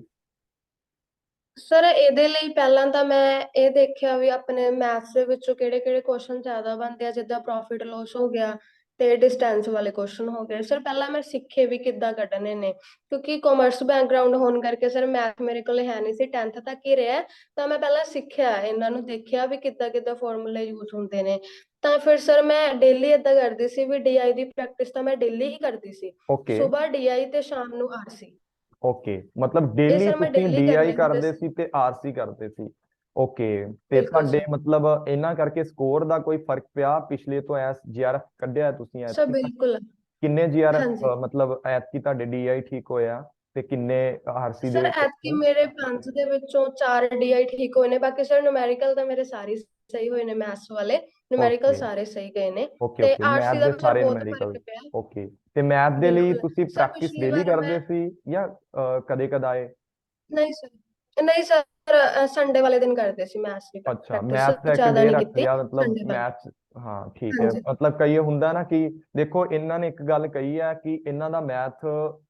S2: ਸਰ ਇਹਦੇ ਲਈ ਪਹਿਲਾਂ ਤਾਂ ਮੈਂ ਇਹ ਦੇਖਿਆ ਵੀ ਆਪਣੇ ਮੈਥਸ ਦੇ ਵਿੱਚੋਂ ਕਿਹੜੇ ਕਿਹੜੇ ਕੁਐਸਚਨ ਜ਼ਿਆਦਾ ਬਣਦੇ ਆ, ਜਿੱਦਾਂ ਪ੍ਰੋਫਿਟ ਲੋਸ ਹੋ ਗਿਆ ਤੇ ਡਿਸਟੈਂਸ ਵਾਲੇ ਕੁਐਸਚਨ ਹੋ ਗਏ। ਸਰ ਪਹਿਲਾਂ ਮੈਂ ਸਿੱਖੇ ਵੀ ਕਿੱਦਾਂ ਕੱਢਣੇ ਨੇ, ਕਿਉਂਕਿ ਕਾਮਰਸ ਬੈਕਗ੍ਰਾਉਂਡ ਹੋਣ ਕਰਕੇ ਸਰ ਮੈਥ ਮੇਰੇ ਕੋਲ ਹੈ ਨਹੀਂ ਸੀ, 10th ਤੱਕ ਹੀ ਰਿਹਾ। ਤਾਂ ਮੈਂ ਪਹਿਲਾਂ ਸਿੱਖਿਆ, ਇਹਨਾਂ ਨੂੰ ਦੇਖਿਆ ਵੀ ਕਿੱਦਾਂ ਕਿੱਦਾਂ ਫਾਰਮੂਲੇ ਯੂਜ਼ ਹੁੰਦੇ ਨੇ। ਤਾਂ ਫਿਰ ਸਰ ਮੈਂ ਡੇਲੀ ਏਦਾਂ ਕਰਦੀ ਸੀ ਵੀ ਡੀਆਈ ਦੀ ਪ੍ਰੈਕਟਿਸ ਤਾਂ ਮੈਂ ਡੇਲੀ ਹੀ ਕਰਦੀ ਸੀ,
S1: ਓਕੇ
S2: ਸਵੇਰ ਡੀਆਈ ਤੇ ਸ਼ਾਮ ਨੂੰ ਆਰਸੀ।
S1: ਓਕੇ, ਮਤਲਬ
S2: ਇਹ
S1: ਡੇਲੀ
S2: ਸਰ ਮੈਂ
S1: ਤੁਸੀਂ
S2: ਡੇਲੀ
S1: ਡੀਆਈ
S2: ਕਰਨੇ ਹੁੰਦੇ
S1: ਕਰਦੇ
S2: ਸੀ।
S1: ਸੀ ਤੇ ਆਰਸੀ ਕਰਦੇ ਸੀ। ਓਕੇ। ਤੇ
S2: ਬਿਲਕੁਲ
S1: ਤੁਹਾਡੇ
S2: ਸਰ।
S1: ਮਤਲਬ ਇਹਨਾਂ ਕਰਕੇ ਸਕੋਰ ਦਾ ਕੋਈ ਫਰਕ ਪਿਆ ਪਿਛਲੇ ਤੋਂ? ਐਸ ਜੀਆਰਐਫ ਕੱਢਿਆ ਤੁਸੀਂ
S2: ਸਰ
S1: ਐਤਕੀ?
S2: ਬਿਲਕੁਲ।
S1: ਕਿੰਨੇ ਜੀਆਰਐਫ
S2: ਹਾਂਜੀ
S1: ਮਤਲਬ ਐਤਕੀ ਤੁਹਾਡੇ ਡੀਆਈ ਠੀਕ ਹੋਇਆ, ਤੇ ਕਿੰਨੇ ਆਰਸੀ ਦੇ
S2: ਸਰ
S1: ਵਿੱਚ
S2: ਐਤਕੀ
S1: ਹੋਏ?
S2: ਮੇਰੇ 5 ਦੇ ਵਿੱਚੋਂ 4 ਡੀਆਈ ਠੀਕ ਹੋਏ ਨੇ, ਬਾਕੀ ਸਰ ਨੂਮੈਰੀਕਲ ਤਾਂ ਮੇਰੇ ਸਾਰੇ ਹੀ ਸਹੀ ਹੋਏ ਨੇ, ਮੈਥਸ ਵਾਲੇ ਨੂਮੈਰੀਕਲ
S1: ਓਕੇ
S2: ਸਾਰੇ ਸਹੀ ਗਏ ਨੇ।
S1: ਓਕੇ
S2: ਤੇ
S1: ਓਕੇ,
S2: ਆਰਸੀ
S1: ਮੈਥ
S2: ਦਾ
S1: ਦੇ
S2: ਵੀ ਸਰ
S1: ਸਾਰੇ
S2: ਬਹੁਤ
S1: ਨੂਮੈਰੀਕਲ।
S2: ਫਰਕ ਪਿਆ।
S1: ਓਕੇ, ਤੇ ਮੈਥ ਦੇ ਲਈ
S2: ਬਿਲਕੁਲ
S1: ਤੁਸੀਂ
S2: ਸਰ,
S1: ਪ੍ਰੈਕਟਿਸ
S2: ਪਿਛਲੀ
S1: ਡੇਲੀ
S2: ਵਾਰ
S1: ਕਰਦੇ
S2: ਮੈਂ
S1: ਸੀ ਜਾਂ ਕਦੇ ਕਦਾਏ?
S2: ਨਹੀਂ ਸਰ, ਨਹੀਂ ਸਰ ਸੰਡੇ ਵਾਲੇ ਦਿਨ ਕਰਦੇ ਸੀ ਮੈਥਸ ਦੀ
S1: ਅੱਛਾ,
S2: ਪ੍ਰੈਕਟਿਸ,
S1: ਮੈਥ ਦਾ ਇੱਕ
S2: ਜ਼ਿਆਦਾ
S1: ਡੇ
S2: ਨਹੀਂ
S1: ਰੱਖ
S2: ਕੀਤੀ
S1: ਲਿਆ ਮਤਲਬ
S2: ਸੰਡੇ ਵਾਲੇ।
S1: ਮੈਥ। ਹਾਂ ਠੀਕ ਹੈ,
S2: ਹਾਂਜੀ
S1: ਮਤਲਬ ਕਈ ਹੁੰਦਾ ਨਾ ਕਿ ਦੇਖੋ ਇਹਨਾਂ ਨੇ ਇੱਕ ਗੱਲ ਕਹੀ ਹੈ ਕਿ ਇਹਨਾਂ ਦਾ ਮੈਥ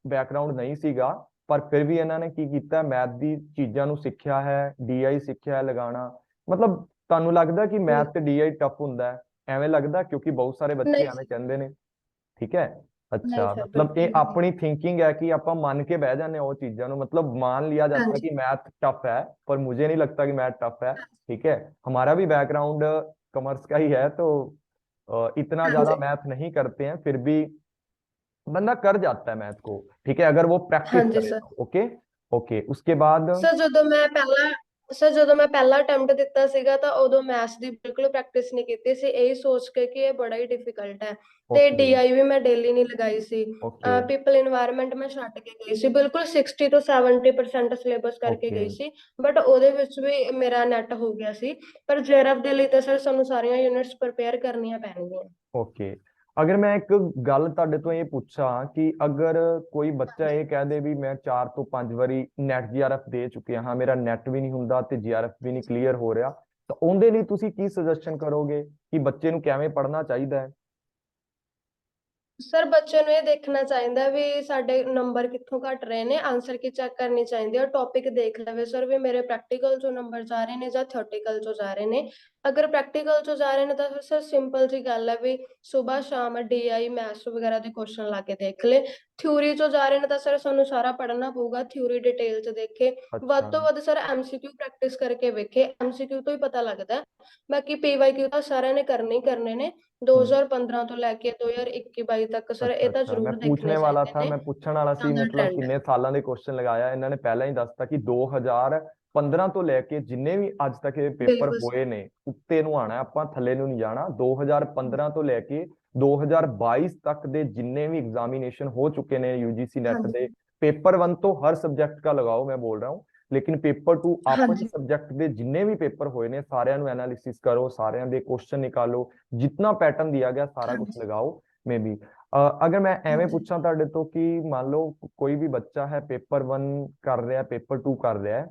S1: ਬੈਕਗ੍ਰਾਉਂਡ ਨਹੀਂ ਸੀਗਾ, ਪਰ ਫਿਰ ਵੀ ਇਹਨਾਂ ਨੇ ਕੀ ਕੀਤਾ, ਮੈਥ ਦੀ ਚੀਜ਼ਾਂ ਨੂੰ ਸਿੱਖਿਆ ਹੈ, ਡੀਆਈ ਸਿੱਖਿਆ ਹੈ ਲਗਾਉਣਾ। ਮਤਲਬ ਤੁਹਾਨੂੰ ਲੱਗਦਾ ਕਿ ਮੈਥ ਤੇ
S2: ਬਿਲਕੁਲ।
S1: ਡੀਆਈ ਟਫ ਹੁੰਦਾ ਹੈ? ਐਵੇਂ ਲੱਗਦਾ? ਕਿਉਂਕਿ ਬਹੁਤ ਸਾਰੇ ਬੱਚੇ
S2: ਨਹੀਂ
S1: ਐਵੇਂ
S2: ਸਰ,
S1: ਕਹਿੰਦੇ ਨੇ। ਠੀਕ ਹੈ।
S2: ਨਹੀਂ
S1: ਅੱਛਾ,
S2: ਸਰ
S1: ਮਤਲਬ
S2: ਬਿਲਕੁਲ
S1: ਇਹ
S2: ਵੀ ਨਹੀਂ।
S1: ਆਪਣੀ ਥਿੰਕਿੰਗ ਹੈ ਕਿ ਆਪਾਂ ਮੰਨ ਕੇ ਬਹਿ ਜਾਂਦੇ ਹਾਂ ਉਹ ਚੀਜ਼ਾਂ ਨੂੰ, मतलब मान लिया जाता है
S2: ਹਾਂਜੀ
S1: कि मैथ टफ है, पर मुझे नहीं लगता कि मैथ टफ है। ठीक है, हमारा भी बैकग्राउंड कॉमर्स का ही है, तो इतना ज्यादा
S2: ਹਾਂਜੀ
S1: मैथ नहीं करते हैं, फिर भी बंदा कर जाता है मैथ को। ठीक है, अगर वो प्रैक्टिस
S2: ਹਾਂਜੀ
S1: करे
S2: ਸਰ।
S1: तो। ओके ओके, उसके बाद?
S2: ਸਰ ਜਦੋਂ ਮੈਂ ਪਹਿਲਾ ਅਟੈਂਪਟ ਦਿੱਤਾ ਸੀਗਾ ਤਾਂ ਉਦੋਂ ਮੈਥਸ ਦੀ ਬਿਲਕੁਲ ਪ੍ਰੈਕਟਿਸ ਨਹੀਂ ਕੀਤੀ ਸੀ, ਇਹੀ ਸੋਚ ਕੇ ਕਿ ਇਹ ਬੜਾ ਹੀ ਡਿਫਿਕਲਟ ਹੈ। ਤੇ
S1: ओके
S2: ਡੀਆਈ ਵੀ ਮੈਂ ਡੇਲੀ ਨਹੀਂ ਲਗਾਈ ਸੀ।
S1: ओके
S2: ਪੀਪਲ ਇਨਵਾਇਰਨਮੈਂਟ ਮੈਂ ਛੱਡ ਕੇ ਗਈ ਸੀ, ਬਿਲਕੁਲ 60 ਤੋਂ 70% ਸਿਲੇਬਸ ਕਰਕੇ
S1: ओके
S2: ਗਈ ਸੀ। ਬਟ ਉਹਦੇ ਵਿੱਚ ਵੀ ਮੇਰਾ ਨੈਟ ਹੋ ਗਿਆ ਸੀ। ਪਰ ਜੇਆਰਐਫ ਦੇ ਲਈ ਤਾਂ ਸਰ ਸਾਨੂੰ ਸਾਰੀਆਂ ਯੂਨਿਟਸ ਪ੍ਰਪੇਅਰ ਕਰਨੀਆਂ ਪੈਣਗੀਆਂ।
S1: ਓਕੇ। ਅਗਰ ਮੈਂ ਇੱਕ ਗੱਲ ਤੁਹਾਡੇ ਤੋਂ ਇਹ ਪੁੱਛਾਂ ਕਿ ਅਗਰ ਕੋਈ ਬੱਚਾ
S2: ਹਾਂਜੀ
S1: ਇਹ ਕਹਿ ਦੇ ਵੀ ਮੈਂ 4 ਤੋਂ 5 ਵਾਰੀ ਨੈਟ ਜੀਆਰਐਫ ਦੇ ਚੁੱਕਿਆ ਹਾਂ, ਮੇਰਾ ਨੈਟ ਵੀ ਨਹੀਂ ਹੁੰਦਾ ਤੇ ਜੀਆਰਐਫ ਵੀ ਨਹੀਂ ਕਲੀਅਰ ਹੋ ਰਿਹਾ, ਤਾਂ ਉਹਦੇ ਲਈ ਤੁਸੀਂ ਕੀ ਸੁਜੈਸ਼ਨ ਕਰੋਗੇ ਕਿ ਬੱਚੇ ਨੂੰ ਕਿਵੇਂ ਪੜ੍ਹਨਾ ਚਾਹੀਦਾ ਹੈ?
S2: ਸਰ ਬੱਚੇ ਨੂੰ ਇਹ ਦੇਖਣਾ ਚਾਹੀਦਾ ਵੀ ਸਾਡੇ ਨੰਬਰ ਕਿੱਥੋਂ ਘਟ ਰਹੇ ਨੇ, ਆਨਸਰ ਕੀ ਚੈੱਕ ਕਰਨੀ ਚਾਹੀਦੀ ਹੈ, ਟੌਪਿਕ ਦੇਖ ਲਵੇ ਸਰ ਵੀ ਮੇਰੇ ਪ੍ਰੈਕਟੀਕਲ ਚੋਂ ਨੰਬਰ ਜਾ ਰਹੇ ਨੇ ਜਾਂ ਥਿਓਰਟੀਕਲ ਚੋਂ ਜਾ ਰਹੇ ਨੇ। ਅਗਰ ਪ੍ਰੈਕਟੀਕਲ ਚੋਂ ਜਾ ਰਹੇ ਨੇ ਤਾਂ ਸਰ ਸਿੰਪਲ ਜੀ ਗੱਲ ਹੈ ਵੀ ਸਵੇਰ ਸ਼ਾਮ ਡੀਆਈ ਮੈਥਸ ਵਗੈਰਾ ਦੇ ਕੁਐਸਚਨ ਲਾ ਕੇ ਦੇਖ ਲੈ। ਥਿਊਰੀ ਚੋਂ ਜਾ ਰਹੇ ਨੇ ਤਾਂ ਸਰ ਸਾਨੂੰ ਸਾਰਾ ਪੜ੍ਹਨਾ ਪਊਗਾ, ਥਿਊਰੀ ਡਿਟੇਲ ਚ ਦੇਖੇ, ਵੱਧ
S1: ਅੱਛਾ
S2: ਤੋਂ ਵੱਧ ਸਰ ਐਮਸੀਕਿਊ ਪ੍ਰੈਕਟਿਸ ਕਰਕੇ ਵੇਖੇ, ਐਮਸੀਕਿਊ ਤੋਂ ਹੀ ਪਤਾ ਲੱਗਦਾ ਹੈ। ਬਾਕੀ ਪੀਵਾਈਕਿਊ ਤਾਂ ਸਾਰਿਆਂ ਨੇ ਕਰਨੇ ਹੀ ਕਰਨੇ ਨੇ,
S1: ਹੂੰ
S2: 2015 ਤੋਂ ਲੈ ਕੇ 2021-22 ਤੱਕ ਸਰ
S1: ਅੱਛਾ
S2: ਇਹ ਤਾਂ
S1: ਅੱਛਾ, ਮੈਂ
S2: ਜ਼ਰੂਰ ਦੇਖਣੇ
S1: पूछने वाला
S2: ਚਾਹੀਦੇ
S1: था,
S2: ਨੇ।
S1: मैं पूछਣ ਵਾਲਾ ਸੀ
S2: ਜ਼ਿਆਦਾ
S1: ਮਤਲਬ
S2: ਟ੍ਰੈਂਡ ਹੈ।
S1: ਕਿੰਨੇ ਸਾਲਾਂ ਦੇ ਕੁਐਸਚਨ ਲਗਾਇਆ ਇਹਨਾਂ ਨੇ, ਪਹਿਲਾਂ ਹੀ ਦੱਸਤਾ ਕਿ 2015 ਤੋਂ ਲੈ ਕੇ ਜਿੰਨੇ ਵੀ ਅੱਜ ਤੱਕ ਇਹ ਪੇਪਰ
S2: ਬਿਲਕੁਲ ਸਰ।
S1: ਹੋਏ ਨੇ ਉੱਤੇ ਨੂੰ ਆਣਾ, ਆਪਾਂ ਥੱਲੇ ਨੂੰ ਨਹੀਂ ਜਾਣਾ। 2015 ਤੋਂ ਲੈ ਕੇ 2022 ਤੱਕ ਦੇ ਜਿੰਨੇ भी एग्जामिनेशन हो चुके हैं यूजीसी नेट
S2: ਹਾਂਜੀ
S1: ਦੇ, पेपर 1 तो हर सब्जेक्ट का लगाओ, मैं बोल रहा हूँ, लेकिन पेपर 2 ਆਪਣੇ
S2: ਹਾਂਜੀ
S1: ਸਬਜੈਕਟ ਦੇ ਜਿੰਨੇ ਵੀ ਪੇਪਰ ਹੋਏ ਨੇ ਸਾਰਿਆਂ ਨੂੰ ਐਨਾਲਿਸਿਸ ਕਰੋ, ਸਾਰਿਆਂ ਦੇ ਕੁਐਸਚਨ ਨਿਕਾਲੋ, ਜਿੰਨਾ ਪੈਟਰਨ ਦਿया गया ਸਾਰਾ ਕੁਝ
S2: ਹਾਂਜੀ
S1: ਲਗਾਓ। मे बी ਅਗਰ ਮੈਂ ਐਵੇਂ
S2: ਹਾਂਜੀ
S1: ਪੁੱਛਾਂ ਤੁਹਾਡੇ ਤੋਂ ਕਿ ਮੰਨ ਲਓ ਕੋਈ ਵੀ ਬੱਚਾ ਹੈ ਪੇਪਰ 1 ਕਰ ਰਿਹਾ, ਪੇਪਰ 2 ਕਰ ਰਿਹਾ ਹੈ,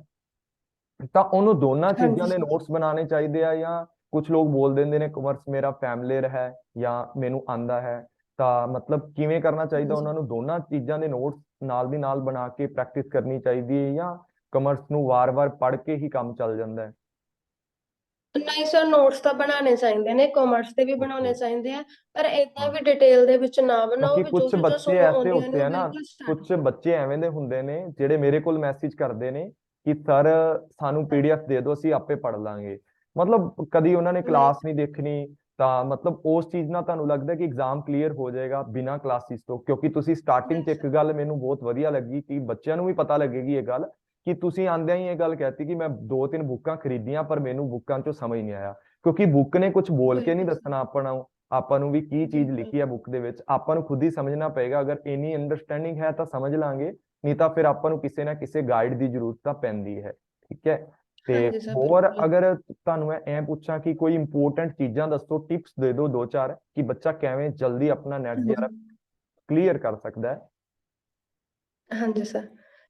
S1: ਤਾਂ ਉਹਨੂੰ ਦੋਨਾਂ
S2: ਹਾਂਜੀ
S1: ਚੀਜ਼ਾਂ ਦੇ
S2: ਸਰ।
S1: ਨੋਟਸ ਬਣਾਉਣੇ ਚਾਹੀਦੇ ਆ? ਜਾਂ ਕੁਝ ਲੋਕ ਬੋਲ ਦਿੰਦੇ ਨੇ ਕਮਰਸ ਮੇਰਾ ਫੈਮਿਲੀਅਰ ਹੈ ਜਾਂ ਮੈਨੂੰ ਆਂਦਾ ਹੈ, ਤਾਂ ਮਤਲਬ ਕਿਵੇਂ ਕਰਨਾ ਚਾਹੀਦਾ
S2: ਹਾਂਜੀ
S1: ਉਹਨਾਂ ਨੂੰ? ਦੋਨਾਂ ਚੀਜ਼ਾਂ ਦੇ ਨੋਟਸ ਨਾਲ ਦੀ ਨਾਲ ਬਣਾ ਕੇ ਪ੍ਰੈਕਟਿਸ ਕਰਨੀ ਚਾਹੀਦੀ ਹੈ, ਜਾਂ ਕਮਰਸ ਨੂੰ ਵਾਰ-ਵਾਰ ਪੜ੍ਹ ਕੇ ਹੀ ਕੰਮ ਚੱਲ ਜਾਂਦਾ ਹੈ?
S2: ਨਹੀਂ ਸਰ, ਨੋਟਸ ਤਾਂ ਬਣਾਉਣੇ ਚਾਹੀਦੇ ਨੇ, ਕਾਮਰਸ ਦੇ ਵੀ ਬਣਾਉਣੇ
S1: ਓਕੇ।
S2: ਚਾਹੀਦੇ ਆ, ਪਰ ਏਦਾਂ
S1: ਹਾਂ,
S2: ਵੀ ਡਿਟੇਲ ਦੇ ਵਿੱਚ ਨਾ ਬਣਾਓ,
S1: ਕਿਉਂਕਿ
S2: ਵੀ ਜੋ
S1: ਕੁਝ
S2: ਚੀਜ਼ਾਂ
S1: ਬੱਚੇ
S2: ਤੁਹਾਨੂੰ
S1: ਐਸੇ
S2: ਆਉਂਦੀਆਂ ਨੇ
S1: ਹੋਤੇ
S2: ਉਹ
S1: हैं ਨਾ,
S2: ਬਿਲਕੁਲ ਸਟਾਰਟ
S1: ਕੁਝ ਬੱਚੇ ਐਵੇਂ ਦੇ ਹੁੰਦੇ ਨੇ ਜਿਹੜੇ ਮੇਰੇ ਕੋਲ ਮੈਸੇਜ ਕਰਦੇ ਨੇ ਕਿ ਸਰ ਸਾਨੂੰ ਪੀਡੀਐਫ ਦੇ ਦਿਓ, ਅਸੀਂ ਆਪੇ ਪੜ੍ਹ ਲਾਂਗੇ। ਮਤਲਬ ਕਦੀ ਉਹਨਾਂ ਨੇ
S2: ਨਹੀਂ।
S1: ਕਲਾਸ ਨਹੀਂ ਦੇਖਣੀ, ਤਾਂ ਮਤਲਬ ਉਸ ਚੀਜ਼ ਨਾਲ ਤੁਹਾਨੂੰ ਲੱਗਦਾ ਕਿ ਐਗਜ਼ਾਮ ਕਲੀਅਰ ਹੋ ਜਾਏਗਾ ਬਿਨਾਂ ਕਲਾਸਿਸ ਤੋਂ? ਕਿਉਂਕਿ ਤੁਸੀਂ ਸਟਾਰਟਿੰਗ
S2: ਨਹੀਂ
S1: 'ਚ ਇੱਕ
S2: ਸਰ।
S1: ਗੱਲ ਮੈਨੂੰ ਬਹੁਤ ਵਧੀਆ ਲੱਗੀ ਕਿ ਬੱਚਿਆਂ ਨੂੰ ਵੀ ਪਤਾ ਲੱਗੇਗੀ ਇਹ ਗੱਲ, ਕਿ ਤੁਸੀਂ ਆਂਦਿਆਂ ਹੀ ਇਹ ਗੱਲ ਕਹਿਤੀ ਕਿ ਮੈਂ 2-3 ਬੁੱਕਾਂ ਖਰੀਦੀਆਂ ਪਰ ਮੈਨੂੰ ਬੁੱਕਾਂ 'ਚੋਂ ਸਮਝ ਨਹੀਂ ਆਇਆ। ਕਿਉਂਕਿ ਬੁੱਕ ਨੇ ਕੁਝ ਬੋਲ ਕੇ ਨਹੀਂ
S2: ਬਿਲਕੁਲ ਸਰ।
S1: ਦੱਸਣਾ ਆਪਾਂ ਨੂੰ ਵੀ ਕੀ ਚੀਜ਼
S2: ਬਿਲਕੁਲ।
S1: ਲਿਖੀ ਹੈ ਬੁੱਕ ਦੇ ਵਿੱਚ, ਆਪਾਂ ਨੂੰ ਖੁਦ ਹੀ ਸਮਝਣਾ ਪਏਗਾ। ਅਗਰ ਇੰਨੀ ਅੰਡਰਸਟੈਂਡਿੰਗ ਹੈ ਤਾਂ ਸਮਝ ਲਾਂਗੇ, ਨਹੀਂ ਤਾਂ ਫਿਰ ਆਪਾਂ ਨੂੰ ਕਿਸੇ ਨਾ ਕਿਸੇ ਗਾਈਡ ਦੀ ਜ਼ਰੂਰਤ ਤਾਂ ਪੈਂਦੀ ਹੈ। ਠੀਕ ਹੈ। ਤੇ
S2: ਹਾਂਜੀ ਸਰ,
S1: ਹੋਰ
S2: ਬਿਲਕੁਲ।
S1: ਅਗਰ ਤੁਹਾਨੂੰ ਮੈਂ ਐ ਪੁੱਛਾਂ ਕਿ ਕੋਈ ਇੰਪੋਰਟੈਂਟ ਚੀਜ਼ਾਂ ਦੱਸੋ, ਟਿਪਸ ਦੇ ਦਿਓ ਦੋ ਚਾਰ, ਕਿ ਬੱਚਾ ਕਿਵੇਂ ਜਲਦੀ ਆਪਣਾ ਨੈਟ ਜੀਆਰਐਫ ਕਲੀਅਰ ਕਰ ਸਕਦਾ ਹੈ?
S2: ਹਾਂਜੀ ਸਰ।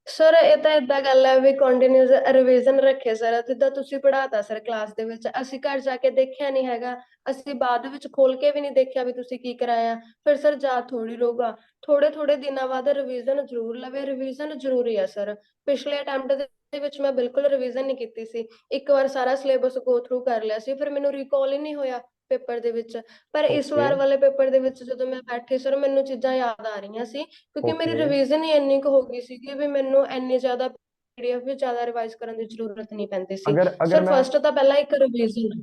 S2: ਸਰ ਇਹ ਤਾਂ ਏਦਾਂ ਗੱਲ ਹੈ ਵੀ ਕੰਟੀਨਿਊਸ ਰਿਵੀਜ਼ਨ ਰੱਖੇ ਸਰ, ਜਿੱਦਾਂ ਤੁਸੀਂ ਪੜ੍ਹਾਤਾ ਸਰ ਕਲਾਸ ਦੇ ਵਿੱਚ, ਅਸੀਂ ਘਰ ਜਾ ਕੇ ਦੇਖਿਆ ਨਹੀਂ ਹੈਗਾ, ਅਸੀਂ ਬਾਅਦ ਵਿੱਚ ਖੋਲ ਕੇ ਵੀ ਨਹੀਂ ਦੇਖਿਆ ਵੀ ਤੁਸੀਂ ਕੀ ਕਰਾਇਆ, ਫਿਰ ਸਰ ਯਾਦ ਥੋੜੀ ਰਹੂਗਾ। ਥੋੜੇ ਥੋੜੇ ਦਿਨਾਂ ਬਾਅਦ ਰਿਵੀਜ਼ਨ ਜ਼ਰੂਰ ਲਵੇ, ਰਿਵੀਜ਼ਨ ਜ਼ਰੂਰੀ ਹੈ ਸਰ। ਪਿਛਲੇ ਅਟੈਂਪਟ ਦੇ ਵਿੱਚ ਮੈਂ ਬਿਲਕੁਲ ਰਿਵੀਜ਼ਨ ਨਹੀਂ ਕੀਤੀ ਸੀ, ਇੱਕ ਵਾਰ ਸਾਰਾ ਸਿਲੇਬਸ ਗੋ ਥਰੂ ਕਰ ਲਿਆ ਸੀ, ਫਿਰ ਮੈਨੂੰ ਰੀਕਾਲ ਹੀ ਨਹੀਂ ਹੋਇਆ ਪੇਪਰ ਦੇ ਵਿੱਚ। ਪਰ ਇਸ
S1: ਓਕੇ।
S2: ਵਾਰ ਵਾਲੇ ਪੇਪਰ ਦੇ ਵਿੱਚ ਜਦੋਂ ਮੈਂ ਬੈਠੀ ਸਰ, ਮੈਨੂੰ ਚੀਜ਼ਾਂ ਯਾਦ ਆ ਰਹੀਆਂ ਸੀ, ਕਿਉਂਕਿ ਮੇਰੀ
S1: ਓਕੇ।
S2: ਰਿਵੀਜ਼ਨ ਹੀ ਇੰਨੀ ਕੁ ਹੋ ਗਈ ਸੀਗੀ ਵੀ ਮੈਨੂੰ ਇੰਨੀ ਜ਼ਿਆਦਾ ਪੀਡੀਐਫ ਵੀ ਜ਼ਿਆਦਾ ਰਿਵਾਈਜ਼ ਕਰਨ ਦੀ ਜ਼ਰੂਰਤ ਨਹੀਂ ਪੈਂਦੀ ਸੀ।
S1: ਅਗਰ ਅਗਰ
S2: ਸਰ
S1: ਮੈਂ
S2: ਫਸਟ ਤਾਂ ਪਹਿਲਾਂ ਇੱਕ ਰਿਵੀਜ਼ਨ।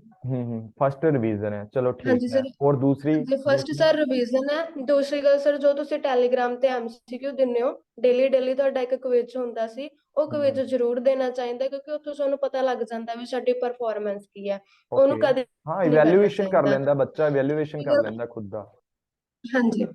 S1: ਫਸਟ ਰਿवीजन है, चलो ठीक
S2: ਹਾਂਜੀ
S1: है।
S2: ਸਰ।
S1: और दूसरी?
S2: ਹਾਂਜੀ ਫਸਟ
S1: दूसरी?
S2: ਸਰ ਰਿਵੀਜ਼ਨ ਹੈ। ਦੂਸਰੀ ਗੱਲ ਸਰ, ਜੋ ਤੁਸੀਂ ਟੈਲੀਗ੍ਰਾਮ ਤੇ ਐਮਸੀਕਿਊ ਦਿੰਦੇ ਹੋ, ਡੇਲੀ ਡੇਲੀ ਤੁਹਾਡਾ ਇੱਕ ਕੁਇਜ਼ ਹੁੰਦਾ ਸੀ, ਉਹ ਕੁਇਜ਼ ਜ਼ਰੂਰ ਦੇਣਾ ਚਾਹੀਦਾ, ਕਿਉਂਕਿ ਉੱਥੋਂ ਸਾਨੂੰ ਪਤਾ ਲੱਗ ਜਾਂਦਾ ਵੀ ਸਾਡੀ ਪਰਫਾਰਮੈਂਸ ਕੀ ਹੈ।
S1: ओके।
S2: ਉਹਨੂੰ ਕਦੇ
S1: हाँ,
S2: ਨਹੀਂ ਕਰਨਾ
S1: इवैल्यूएशन कर
S2: ਚਾਹੀਦਾ।
S1: लेंदा बच्चा, इवैल्यूएशन कर लेंदा खुद दा।
S2: ਹਾਂਜੀ